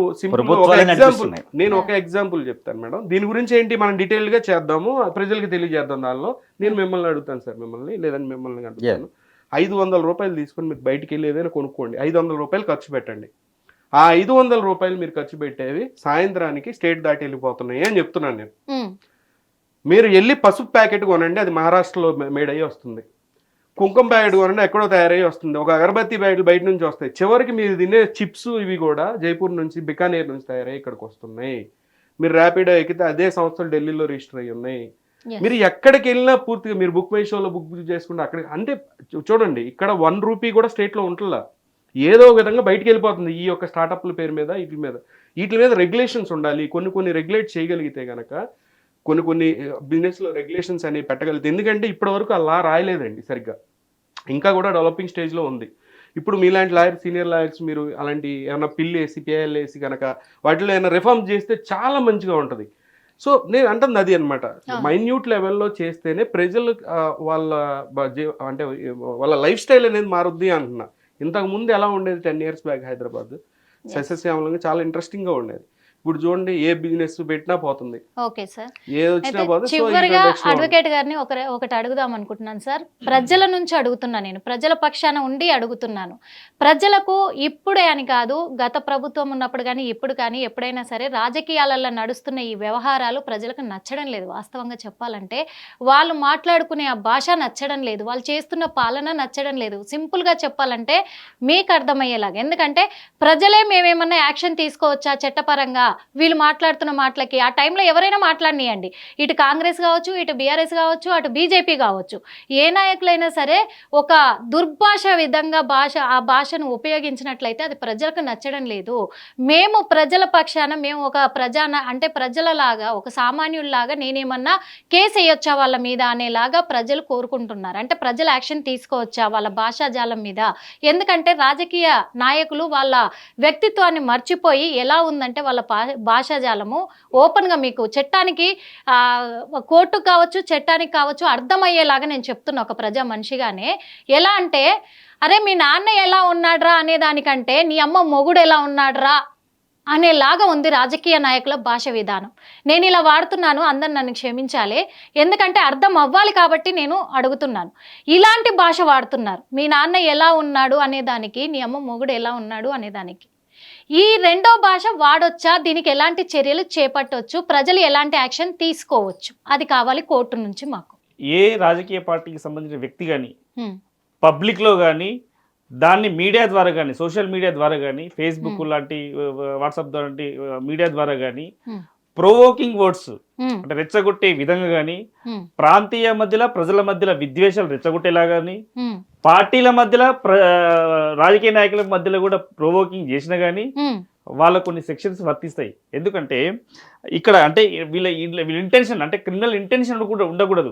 Speaker 2: ఒక ఎగ్జాంపుల్ చెప్తాను మేడం, దీని గురించి ఏంటి మనం డీటెయిల్ గా చేద్దాము, ప్రజలకు తెలియజేద్దాం. దానిలో నేను మిమ్మల్ని అడుగుతాను సార్, లేదని మిమ్మల్ని అడుగుతాను. 500 రూపాయలు తీసుకొని మీరు బయటికి వెళ్ళి ఏదైనా కొనుక్కోండి, 500 రూపాయలు ఖర్చు పెట్టండి. ఆ 500 రూపాయలు మీరు ఖర్చు పెట్టేవి సాయంత్రానికి స్టేట్ దాటి వెళ్ళిపోతున్నాయి అని చెప్తున్నాను నేను. మీరు వెళ్ళి పసుపు ప్యాకెట్ కొనండి, అది మహారాష్ట్రలో మేడ్ అయ్యి వస్తుంది. కుంకుమ ప్యాకెట్ కొనండి, ఎక్కడో తయారయ్యి వస్తుంది. ఒక అగరబత్తి ప్యాకెట్లు బయట నుంచి వస్తాయి. చివరికి మీరు తినే చిప్స్ ఇవి కూడా జైపూర్ నుంచి, బికానేర్ నుంచి తయారయ్యి ఇక్కడికి వస్తున్నాయి. మీరు ర్యాపిడో ఎక్కితే అదే సంస్థలు ఢిల్లీలో రిజిస్టర్ అయ్యి ఉన్నాయి. మీరు ఎక్కడికి వెళ్ళినా పూర్తిగా మీరు బుక్ మై షోలో బుక్ చేసుకుంటే అక్కడ అంటే చూడండి, ఇక్కడ 1 రూపీ కూడా స్టేట్లో ఉంటుందా, ఏదో విధంగా బయటికి వెళ్ళిపోతుంది ఈ యొక్క స్టార్టప్ల పేరు మీద. వీటి మీద రెగ్యులేషన్స్ ఉండాలి. కొన్ని రెగ్యులేట్ చేయగలిగితే కనుక కొన్ని బిజినెస్లో రెగ్యులేషన్స్ అనేవి పెట్టగలిగితే. ఎందుకంటే ఇప్పటి వరకు అలా రాయలేదండి సరిగ్గా, ఇంకా కూడా డెవలపింగ్ స్టేజ్లో ఉంది. ఇప్పుడు మీలాంటి లాయర్స్, సీనియర్ లాయర్స్, మీరు అలాంటి ఏమైనా పిల్లు వేసి పిఐఎల్ వేసి కనుక వాటిలో ఏమైనా రిఫార్మ్ చేస్తే చాలా మంచిగా ఉంటుంది. సో నేను అంటుంది అది అనమాట, మైన్యూట్ లెవెల్లో చేస్తేనే ప్రజలు వాళ్ళ లైఫ్ స్టైల్ అనేది మారుద్ది అంటున్నా. ఇంతకు ముందు ఎలా ఉండేది 10 years బ్యాక్ హైదరాబాద్ సస్యశ్యామలంగా చాలా ఇంట్రెస్టింగ్గా ఉండేది. ఇప్పుడు చూడండి ఏ బిజినెస్ పెట్టినా పోతుంది,
Speaker 1: ఓకే సార్.
Speaker 2: ఏది వచ్చినా
Speaker 1: అయితే
Speaker 2: పోతుంది. సో
Speaker 1: చివరిగా
Speaker 2: introduction
Speaker 1: అడ్వకేట్ గారిని ఒకటి అడుగుదాం అనుకుంటున్నాను సార్. ప్రజల నుంచి అడుగుతున్నా, నేను ప్రజల పక్షాన ఉండి అడుగుతున్నాను. ప్రజలకు ఇప్పుడే అని కాదు, గత ప్రభుత్వం ఉన్నప్పుడు కానీ ఇప్పుడు కానీ ఎప్పుడైనా సరే రాజకీయాలలో నడుస్తున్న ఈ వ్యవహారాలు ప్రజలకు నచ్చడం లేదు. వాస్తవంగా చెప్పాలంటే వాళ్ళు మాట్లాడుకునే ఆ భాష నచ్చడం లేదు, వాళ్ళు చేస్తున్న పాలన నచ్చడం లేదు. సింపుల్గా చెప్పాలంటే మీకు అర్థమయ్యేలాగా, ఎందుకంటే ప్రజలే మేమేమన్నా యాక్షన్ తీసుకోవచ్చా చట్టపరంగా వీళ్ళు మాట్లాడుతున్న మాటలకి? ఆ టైంలో ఎవరైనా మాట్లాడినియండి, ఇటు కాంగ్రెస్ కావచ్చు, ఇటు బీఆర్ఎస్ కావచ్చు, అటు బీజేపీ కావచ్చు, ఏ నాయకులైనా సరే ఒక దుర్భాష విధంగా ఆ భాషను ఉపయోగించినట్లయితే అది ప్రజలకు నచ్చడం లేదు. మేము ప్రజల పక్షాన, మేము ఒక అంటే ప్రజలలాగా, ఒక సామాన్యుల్లాగా నేనేమన్నా కేసు వేయొచ్చా వాళ్ళ మీద అనేలాగా ప్రజలు కోరుకుంటున్నారు. అంటే ప్రజలు యాక్షన్ తీసుకోవచ్చా వాళ్ళ భాషాజాలం మీద? ఎందుకంటే రాజకీయ నాయకులు వాళ్ళ వ్యక్తిత్వాన్ని మర్చిపోయి ఎలా ఉందంటే వాళ్ళ భాషాజాలము ఓపెన్గా మీకు చట్టానికి కోర్టు కావచ్చు, చట్టానికి కావచ్చు అర్థమయ్యేలాగా నేను చెప్తున్నా ఒక ప్రజా మనిషిగానే. ఎలా అంటే, అరే మీ నాన్న ఎలా ఉన్నాడ్రా అనే దానికంటే నీ అమ్మ మొగుడు ఎలా ఉన్నాడ్రా అనేలాగా ఉంది రాజకీయ నాయకుల భాష విధానం. నేను ఇలా వాడుతున్నాను, అందరు నన్ను క్షమించాలి, ఎందుకంటే అర్థం అవ్వాలి కాబట్టి నేను అడుగుతున్నాను. ఇలాంటి భాష వాడుతున్నారు. మీ నాన్న ఎలా ఉన్నాడు అనేదానికి, నీ అమ్మ మొగుడు ఎలా ఉన్నాడు అనేదానికి. ఈ రెండో భాష వాడొచ్చా? దీనికి ఎలాంటి చర్యలు చేపట్టవచ్చు? ప్రజలు ఎలాంటి యాక్షన్ తీసుకోవచ్చు? అది కావాలి కోర్టు నుంచి మాకు.
Speaker 3: ఏ రాజకీయ పార్టీకి సంబంధించిన వ్యక్తి కానీ పబ్లిక్లో కానీ, దాన్ని మీడియా ద్వారా కానీ, సోషల్ మీడియా ద్వారా కానీ, ఫేస్బుక్ లాంటి, వాట్సాప్ లాంటి మీడియా ద్వారా కానీ ప్రొవోకింగ్ వర్డ్స్ అంటే రెచ్చగొట్టే విధంగా కానీ, ప్రాంతీయ మధ్యలో ప్రజల మధ్యలో విద్వేషాలు రెచ్చగొట్టేలా కానీ, పార్టీల మధ్యలో రాజకీయ నాయకుల మధ్యలో కూడా ప్రొవోకింగ్ చేసినా కానీ వాళ్ళ కొన్ని సెక్షన్స్ వర్తిస్తాయి. ఎందుకంటే ఇక్కడ అంటే వీళ్ళ ఇంటెన్షన్ అంటే క్రిమినల్ ఇంటెన్షన్ కూడా ఉండకూడదు.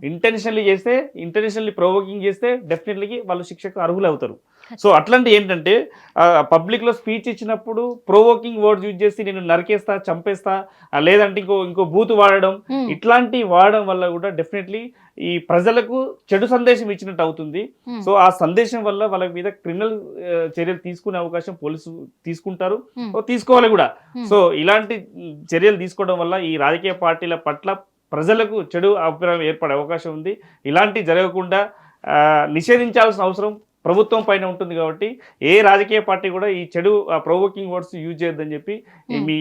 Speaker 3: ఇంటెన్షనల్లీ చేస్తే, ఇంటెన్షనల్లీ ప్రొవోకింగ్ చేస్తే డెఫినెట్లీ వాళ్ళు శిక్షకు అర్హులు అవుతారు. సో అట్లాంటి ఏంటంటే పబ్లిక్లో స్పీచ్ ఇచ్చినప్పుడు ప్రొవోకింగ్ వర్డ్స్ యూజ్ చేసి నేను నరికేస్తా, చంపేస్తా, లేదంటే ఇంకో బూత్ వాడడం, ఇట్లాంటి వాడడం వల్ల కూడా డెఫినెట్లీ ఈ ప్రజలకు చెడు సందేశం ఇచ్చినట్టు అవుతుంది. సో ఆ సందేశం వల్ల వాళ్ళ మీద క్రిమినల్ చర్యలు తీసుకునే అవకాశం పోలీసు తీసుకుంటారు, తీసుకోవాలి కూడా. సో ఇలాంటి చర్యలు తీసుకోవడం వల్ల ఈ రాజకీయ పార్టీల పట్ల ప్రజలకు చెడు అభిప్రాయం ఏర్పడే అవకాశం ఉంది. ఇలాంటి జరగకుండా నిషేధించాల్సిన అవసరం ప్రభుత్వం పైన ఉంటుంది. కాబట్టి ఏ రాజకీయ పార్టీ కూడా ఈ చెడు ప్రొవోకింగ్ వర్డ్స్ యూజ్ చేయొద్దని చెప్పి మీ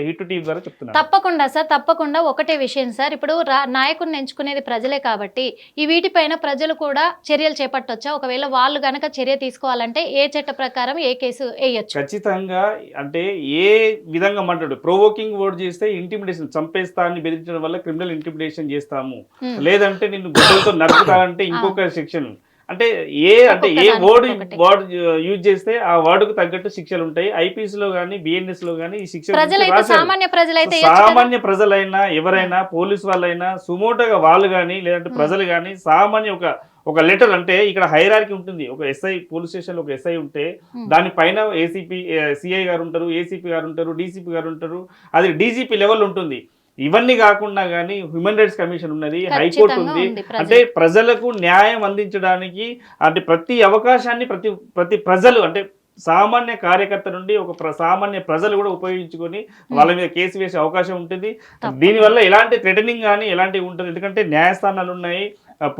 Speaker 3: హిట్ టీవీ ద్వారా చెప్తున్నారు.
Speaker 1: తప్పకుండా సార్, తప్పకుండా. ఒకటే విషయం సార్, ఇప్పుడు నాయకుడిని ఎంచుకునేది ప్రజలే కాబట్టి ఈ వీటిపైన ప్రజలు కూడా చర్యలు చేపట్టొచ్చా? ఒకవేళ వాళ్ళు గనక చర్య తీసుకోవాలంటే ఏ చట్ట ప్రకారం ఏ కేసు వేయొచ్చు?
Speaker 3: ఖచ్చితంగా. అంటే ఏ విధంగా మాట్లాడు ప్రొవోకింగ్ వర్డ్ చేస్తే ఇంటిమిడేషన్, చంపేస్తా అని బెదిరించడం వల్ల క్రిమినల్ ఇంటిమిడేషన్ చేస్తాము, లేదంటే నిన్ను గుడ్డలతో నరుకుతానంటే ఇంకొక సెక్షన్. అంటే ఏ వర్డ్ యూజ్ చేస్తే ఆ వర్డ్కు తగ్గట్టు శిక్షలు ఉంటాయి. ఐపీఎస్ లో కానీ, బిఎన్ఎస్ లో కానీ ఈ శిక్ష సామాన్య ప్రజలైనా ఎవరైనా, పోలీసు వాళ్ళైనా సుమోటోగా వాళ్ళు కానీ, లేదంటే ప్రజలు కానీ సామాన్య ఒక లెటర్, అంటే ఇక్కడ హైరార్కీ ఉంటుంది. ఒక ఎస్ఐ, పోలీస్ స్టేషన్ లో ఒక ఎస్ఐ ఉంటే దానిపైన ఏసీపీ, సిఐ గారు ఉంటారు, ఏసీపీ గారు ఉంటారు, డీసీపీ గారు ఉంటారు, అది డీజీపీ లెవెల్ ఉంటుంది. ఇవన్నీ కాకుండా కానీ హ్యూమన్ రైట్స్ కమిషన్ ఉన్నది, హైకోర్టు ఉంది. అంటే ప్రజలకు న్యాయం అందించడానికి అంటే ప్రతి అవకాశాన్ని ప్రతి ప్రజలు అంటే సామాన్య కార్యకర్త నుండి ఒక సామాన్య ప్రజలు కూడా ఉపయోగించుకొని వాళ్ళ మీద కేసు వేసే అవకాశం ఉంటుంది. దీనివల్ల ఎలాంటి థ్రెటనింగ్ కానీ ఎలాంటివి ఉంటుంది, ఎందుకంటే న్యాయస్థానాలు ఉన్నాయి,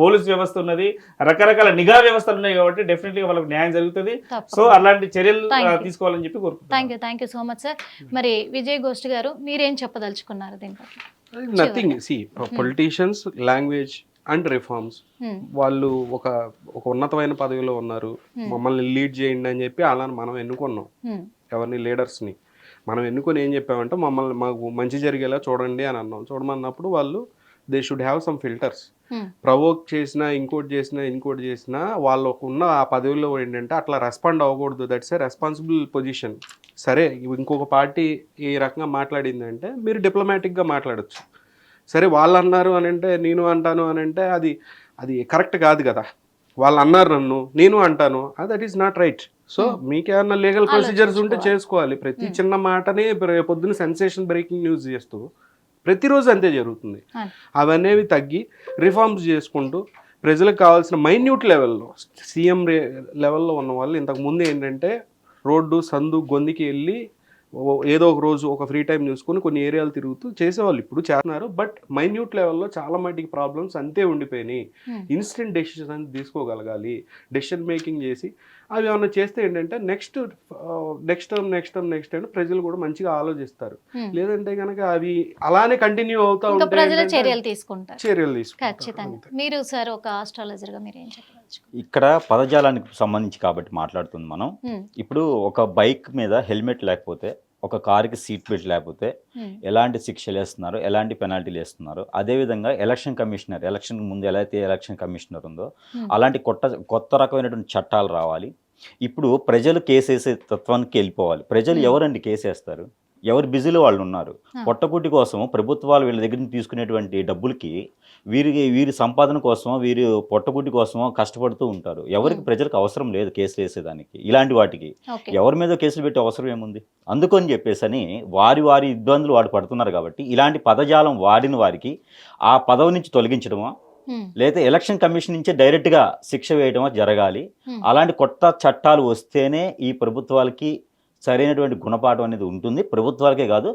Speaker 3: పోలీస్ వ్యవస్థ ఉన్నది, రకరకాల నిఘా వ్యవస్థలు ఉన్నాయి. కాబట్టి డెఫినెట్గా వాళ్ళకి న్యాయం జరుగుతుంది. సో అలాంటి చర్యలు తీసుకోవాలని చెప్పి కోరుకుంటున్నాను.
Speaker 1: Thank you so much sir. మరి విజయ్ గోష్ఠి గారు, మీరేం చెప్పదలుచుకున్నారు దీనిపై?
Speaker 2: నథింగ్. సి పొలిటీషియన్స్, లాంగ్వేజ్ అండ్ రిఫార్మ్స్, వాళ్ళు ఒక ఉన్నతమైన పదవిలో ఉన్నారు, మమ్మల్ని లీడ్ చేయండి అని చెప్పి అలా మనం ఎన్నుకున్నాం. ఎవరిని? లీడర్స్ని మనం ఎన్నుకొని ఏం చెప్పామంటే మాకు మంచి జరిగేలా చూడండి అని అన్నాం. చూడమన్నప్పుడు వాళ్ళు they should have some filters. Provoke చేసినా, ఇంకోటి చేసినా వాళ్ళకు ఉన్న ఆ పదవిలో ఏంటంటే అట్లా రెస్పాండ్ అవ్వకూడదు. That's a responsible position. సరే, ఇంకొక పార్టీ ఈ రకంగా మాట్లాడిందంటే మీరు డిప్లొమాటిక్గా మాట్లాడచ్చు. సరే, వాళ్ళు అన్నారు అని అంటే నేను అంటాను అని అంటే అది కరెక్ట్ కాదు కదా. వాళ్ళు అన్నారు, నేను అంటాను, that is not right. So మీకేమన్నా లీగల్ ప్రొసీజర్స్ ఉంటే చేసుకోవాలి. ప్రతి చిన్న మాటనే పొద్దున్న సెన్సేషన్ బ్రేకింగ్ న్యూస్ చేస్తూ ప్రతిరోజు అంతే జరుగుతుంది. అవనేవి తగ్గి రిఫార్మ్స్ చేసుకుంటూ ప్రజలకు కావాల్సిన మైన్యూట్ లెవెల్లో, సీఎం లెవెల్లో ఉన్న వాళ్ళు ఇంతకుముందు ఏంటంటే రోడ్డు సందు గొంతుకి వెళ్ళి ఏదో ఒక రోజు ఒక ఫ్రీ టైం చూసుకొని కొన్ని ఏరియాలు తిరుగుతూ చేసేవాళ్ళు, ఇప్పుడు చేస్తున్నారు. బట్ మైన్యూట్ లెవెల్లో చాలా మటుకి ప్రాబ్లమ్స్ అంతే ఉండిపోయినాయి. ఇన్స్టెంట్ డెసిషన్ అనేది తీసుకోగలగాలి, డెసిషన్ మేకింగ్ చేసి అవి ఏమన్నా చేస్తే ఏంటంటే నెక్స్ట్ టైం ప్రజలు కూడా మంచిగా ఆలోచిస్తారు. లేదంటే కనుక అవి అలానే కంటిన్యూ అవుతా
Speaker 1: ఇంకా ప్రజలు
Speaker 2: ఉంటాయి,
Speaker 1: చర్యలు తీసుకుంటారు.
Speaker 2: తీసుకుంటారు.
Speaker 1: ఖచ్చితంగా. మీరు సార్ ఒక ఆస్ట్రాలజర్గా మీరు ఏం చెప్పవచ్చు?
Speaker 4: ఇక్కడ పదజాలానికి సంబంధించి కాబట్టి మాట్లాడుతుంది మనం. ఇప్పుడు ఒక బైక్ మీద హెల్మెట్ లేకపోతే, ఒక కారుకి సీట్ బెల్ట్ లేకపోతే ఎలాంటి శిక్షలు వేస్తున్నారు, ఎలాంటి పెనాల్టీలు వేస్తున్నారు. అదేవిధంగా ఎలక్షన్ ముందు ఎలా అయితే ఎలక్షన్ కమిషనర్ ఉందో అలాంటి కొత్త రకమైనటువంటి చట్టాలు రావాలి. ఇప్పుడు ప్రజలు కేసేసే తత్వానికి వెళ్ళిపోవాలి. ప్రజలు ఎవరండి కేసేస్తారు? ఎవరు బిజీలో వాళ్ళు ఉన్నారు. పొట్టకూటి కోసం ప్రభుత్వాలు వీళ్ళ దగ్గర నుంచి తీసుకునేటువంటి డబ్బులకి వీరి సంపాదన కోసమో, వీరి పొట్టకూటి కోసమో కష్టపడుతూ ఉంటారు. ఎవరికి ప్రజలకు అవసరం లేదు కేసులు వేసేదానికి. ఇలాంటి వాటికి ఎవరి మీద కేసులు పెట్టే అవసరం ఏముంది? అందుకని చెప్పేసి వారి ఇబ్బందులు వాడు పడుతున్నారు. కాబట్టి ఇలాంటి పదజాలం వాడిన వారికి ఆ పదవి నుంచి తొలగించడమో, లేదా ఎలక్షన్ కమిషన్ నుంచే డైరెక్ట్గా శిక్ష వేయడమో జరగాలి. అలాంటి కొత్త చట్టాలు వస్తేనే ఈ ప్రభుత్వాలకి సరైనటువంటి గుణపాఠం అనేది ఉంటుంది. ప్రభుత్వాలకే కాదు,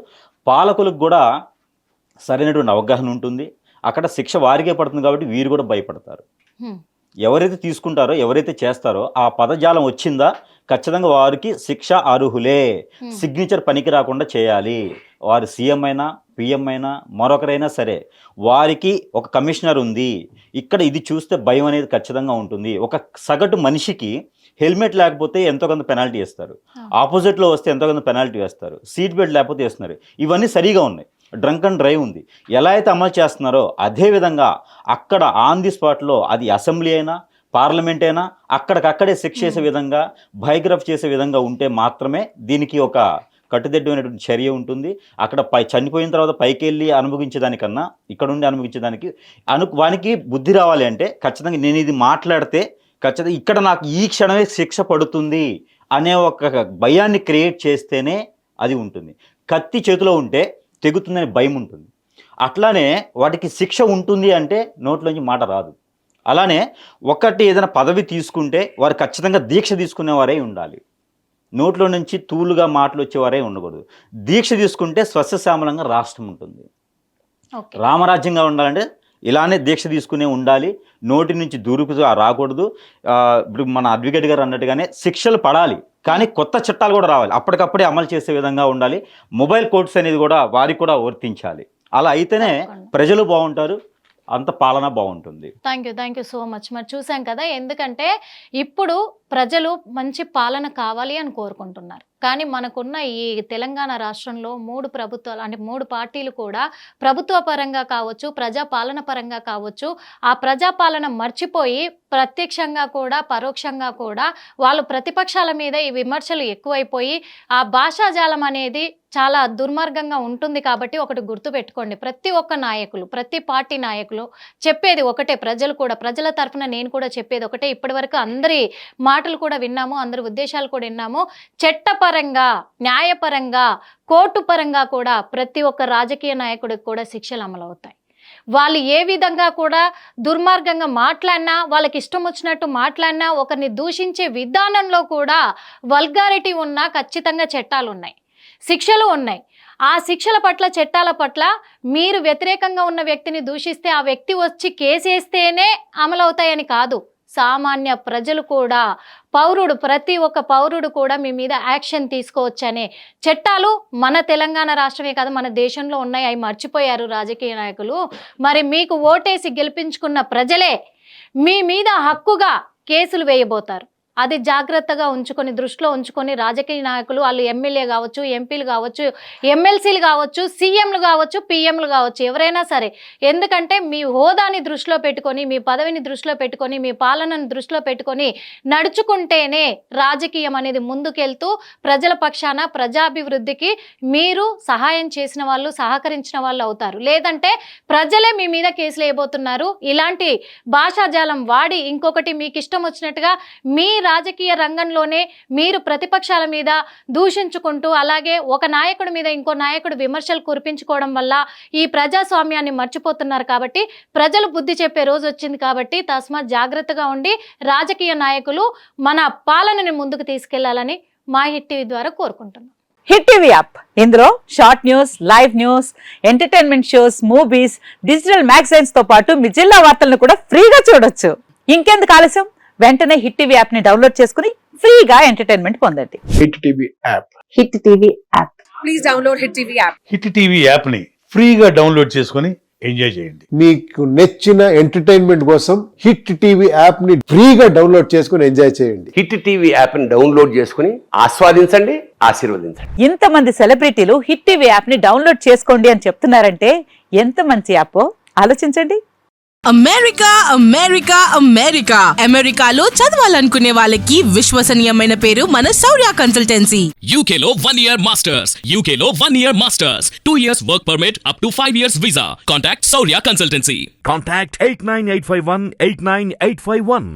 Speaker 4: పాలకులకు కూడా సరైనటువంటి అవగాహన ఉంటుంది. అక్కడ శిక్ష వారికే పడుతుంది కాబట్టి వీరు కూడా భయపడతారు. ఎవరైతే తీసుకుంటారో, ఎవరైతే చేస్తారో ఆ పదజాలం వచ్చిందా ఖచ్చితంగా వారికి శిక్ష అర్హులే. సిగ్నేచర్ పనికి రాకుండా చేయాలి. వారు సీఎం అయినా, పిఎం అయినా, మరొకరైనా సరే వారికి ఒక కమిషనర్ ఉంది. ఇక్కడ ఇది చూస్తే భయం అనేది ఖచ్చితంగా ఉంటుంది. ఒక సగటు మనిషికి హెల్మెట్ లేకపోతే ఎంతో కొంత పెనాల్టీ వేస్తారు, ఆపోజిట్లో వస్తే ఎంతో కొంత పెనాల్టీ వేస్తారు, సీట్ బెల్ట్ లేకపోతే వేస్తున్నారు. ఇవన్నీ సరిగా ఉన్నాయి. డ్రంక్ అండ్ డ్రైవ్ ఉంది. ఎలా అయితే అమలు చేస్తున్నారో అదేవిధంగా అక్కడ ఆన్ ది స్పాట్లో, అది అసెంబ్లీ అయినా పార్లమెంట్ అయినా అక్కడికక్కడే శిక్ష చేసే విధంగా, బయోగ్రఫ్ చేసే విధంగా ఉంటే మాత్రమే దీనికి ఒక కట్టుదిట్టమైనటువంటి చర్య ఉంటుంది. అక్కడ చనిపోయిన తర్వాత పైకి వెళ్ళి అనుభవించేదానికన్నా ఇక్కడ ఉండి అనుభవించేదానికి వానికి బుద్ధి రావాలి అంటే ఖచ్చితంగా నేను ఇది మాట్లాడితే ఖచ్చితంగా ఇక్కడ నాకు ఈ క్షణమే శిక్ష పడుతుంది అనే ఒక భయాన్ని క్రియేట్ చేస్తేనే అది ఉంటుంది. కత్తి చేతిలో ఉంటే తెగుతుందనే భయం ఉంటుంది. అట్లానే వాటికి శిక్ష ఉంటుంది అంటే నోట్లోంచి మాట రాదు. అలానే ఒకటి ఏదైనా పదవి తీసుకుంటే వారు ఖచ్చితంగా దీక్ష తీసుకునేవారే ఉండాలి. నోట్లో నుంచి తూలుగా మాటలు వచ్చేవారే ఉండకూడదు. దీక్ష తీసుకుంటే స్వచ్ఛశ్యామలంగా రాష్ట్రం ఉంటుంది. రామరాజ్యంగా ఉండాలంటే ఇలానే దీక్ష తీసుకునే ఉండాలి. నోటి నుంచి దూరుకు రాకూడదు. ఇప్పుడు మన అడ్వకేట్ గారు అన్నట్టుగానే శిక్షలు పడాలి, కానీ కొత్త చట్టాలు కూడా రావాలి. అప్పటికప్పుడే అమలు చేసే విధంగా ఉండాలి. మొబైల్ కోర్ట్స్ అనేది కూడా వారికి కూడా వర్తించాలి. అలా అయితేనే ప్రజలు బాగుంటారు, అంత పాలన బాగుంటుంది.
Speaker 1: Thank you so much. మరి చూసాం కదా, ఎందుకంటే ఇప్పుడు ప్రజలు మంచి పాలన కావాలి అని కోరుకుంటున్నారు. కానీ మనకున్న ఈ తెలంగాణ రాష్ట్రంలో 3 ప్రభుత్వాలు అంటే 3 పార్టీలు కూడా ప్రభుత్వ పరంగా కావచ్చు, ప్రజాపాలన పరంగా కావచ్చు, ఆ ప్రజాపాలన మర్చిపోయి ప్రత్యక్షంగా కూడా పరోక్షంగా కూడా వాళ్ళు ప్రతిపక్షాల మీద ఈ విమర్శలు ఎక్కువైపోయి ఆ భాషాజాలం అనేది చాలా దుర్మార్గంగా ఉంటుంది. కాబట్టి ఒకటి గుర్తుపెట్టుకోండి, ప్రతి ఒక్క నాయకులు, ప్రతి పార్టీ నాయకులు చెప్పేది ఒకటే. ప్రజలు కూడా, ప్రజల తరఫున నేను కూడా చెప్పేది ఒకటే. ఇప్పటివరకు అందరి మాటలు కూడా విన్నాము, అందరి ఉద్దేశాలు కూడా విన్నాము. చట్టపరంగా, న్యాయపరంగా, కోర్టు పరంగా కూడా ప్రతి ఒక్క రాజకీయ నాయకుడికి కూడా శిక్షలు అమలవుతాయి. వాళ్ళు ఏ విధంగా కూడా దుర్మార్గంగా మాట్లాడినా, వాళ్ళకి ఇష్టం వచ్చినట్టు మాట్లాడినా, ఒకరిని దూషించే విధానంలో కూడా వల్గారిటీ ఉన్నా ఖచ్చితంగా చట్టాలు ఉన్నాయి, శిక్షలు ఉన్నాయి. ఆ శిక్షల పట్ల, చట్టాల పట్ల మీరు వ్యతిరేకంగా ఉన్న వ్యక్తిని దూషిస్తే ఆ వ్యక్తి వచ్చి కేసేస్తేనే అమలవుతాయని కాదు. సామాన్య ప్రజలు కూడా, ప్రతి ఒక్క పౌరుడు కూడా మీ మీద యాక్షన్ తీసుకోవచ్చనే చట్టాలు మన తెలంగాణ రాష్ట్రమే కాదు, మన దేశంలో ఉన్నాయి. అవి మర్చిపోయారు రాజకీయ నాయకులు. మరి మీకు ఓటేసి గెలిపించుకున్న ప్రజలే మీ మీద హక్కుగా కేసులు వేయబోతారు. అది జాగ్రత్తగా ఉంచుకొని, దృష్టిలో ఉంచుకొని రాజకీయ నాయకులు, వాళ్ళు ఎమ్మెల్యే కావచ్చు, ఎంపీలు కావచ్చు, ఎమ్మెల్సీలు కావచ్చు, సీఎంలు కావచ్చు, పిఎంలు కావచ్చు, ఎవరైనా సరే. ఎందుకంటే మీ హోదాని దృష్టిలో పెట్టుకొని, మీ పదవిని దృష్టిలో పెట్టుకొని, మీ పాలనను దృష్టిలో పెట్టుకొని నడుచుకుంటేనే రాజకీయం అనేది ముందుకెళ్తూ ప్రజల పక్షాన ప్రజాభివృద్ధికి మీరు సహాయం చేసిన వాళ్ళు, సహకరించిన వాళ్ళు అవుతారు. లేదంటే ప్రజలే మీ మీద కేసులు వేయబోతున్నారు. ఇలాంటి భాషాజాలం వాడి ఇంకొకటి మీకు ఇష్టం వచ్చినట్టుగా మీ రాజకీయ రంగంలోనే మీరు ప్రతిపక్షాల మీద దూషించుకుంటూ, అలాగే ఒక నాయకుడి మీద ఇంకో నాయకుడు విమర్శలు కురిపించుకోవడం వల్ల ఈ ప్రజాస్వామ్యాన్ని మర్చిపోతున్నారు. కాబట్టి ప్రజలు బుద్ధి చెప్పే రోజు వచ్చింది. కాబట్టి తస్మాత్ జాగ్రత్తగా ఉండి రాజకీయ నాయకులు మన పాలనని ముందుకు తీసుకెళ్లాలని మా హిట్ టీవీ ద్వారా కోరుకుంటున్నాం.
Speaker 5: హిట్ టీవీ యాప్ ఇందులో short news, live news, entertainment shows, movies, digital magazines తో పాటు మీ జిల్లా వార్తలను కూడా ఫ్రీగా చూడొచ్చు. ఇంకెందుకు ఆలస్యం, వెంటనే హిట్ టీవీ యాప్ ని డౌన్లోడ్ చేసుకుని ఫ్రీగా ఎంటర్టైన్మెంట్ పొందండి.
Speaker 6: Hit TV app.
Speaker 5: Hit TV app.
Speaker 7: Please download Hit TV app.
Speaker 8: Hit TV యాప్ని ఫ్రీగా డౌన్లోడ్ చేసుకొని ఎంజాయ్ చేయండి.
Speaker 6: మీకు నచ్చిన ఎంటర్టైన్మెంట్ కోసం హిట్ టీవీ యాప్ ని ఫ్రీగా డౌన్లోడ్ చేసుకుని ఎంజాయ్ చేయండి.
Speaker 9: హిట్ టీవీ యాప్ని డౌన్లోడ్ చేసుకుని ఆస్వాదించండి, ఆశీర్వదించండి.
Speaker 5: ఇంతమంది సెలబ్రిటీలు హిట్ టీవీ యాప్ ని డౌన్లోడ్ చేసుకోండి అని చెప్తున్నారంటే ఎంత మంచి యాప్ ఆలోచించండి.
Speaker 7: అమెరికా అమెరికా అమెరికా అమెరికాలో చదవాలనుకునే వాళ్ళకి విశ్వసనీయమైన పేరు మన శౌర్య కన్సల్టెన్సీ.
Speaker 10: UK లో 1 year masters. UK లో 1 year masters. 2 years work permit up to 5 years visa. Contact Saurya Consultancy.
Speaker 11: Contact 89851 89851.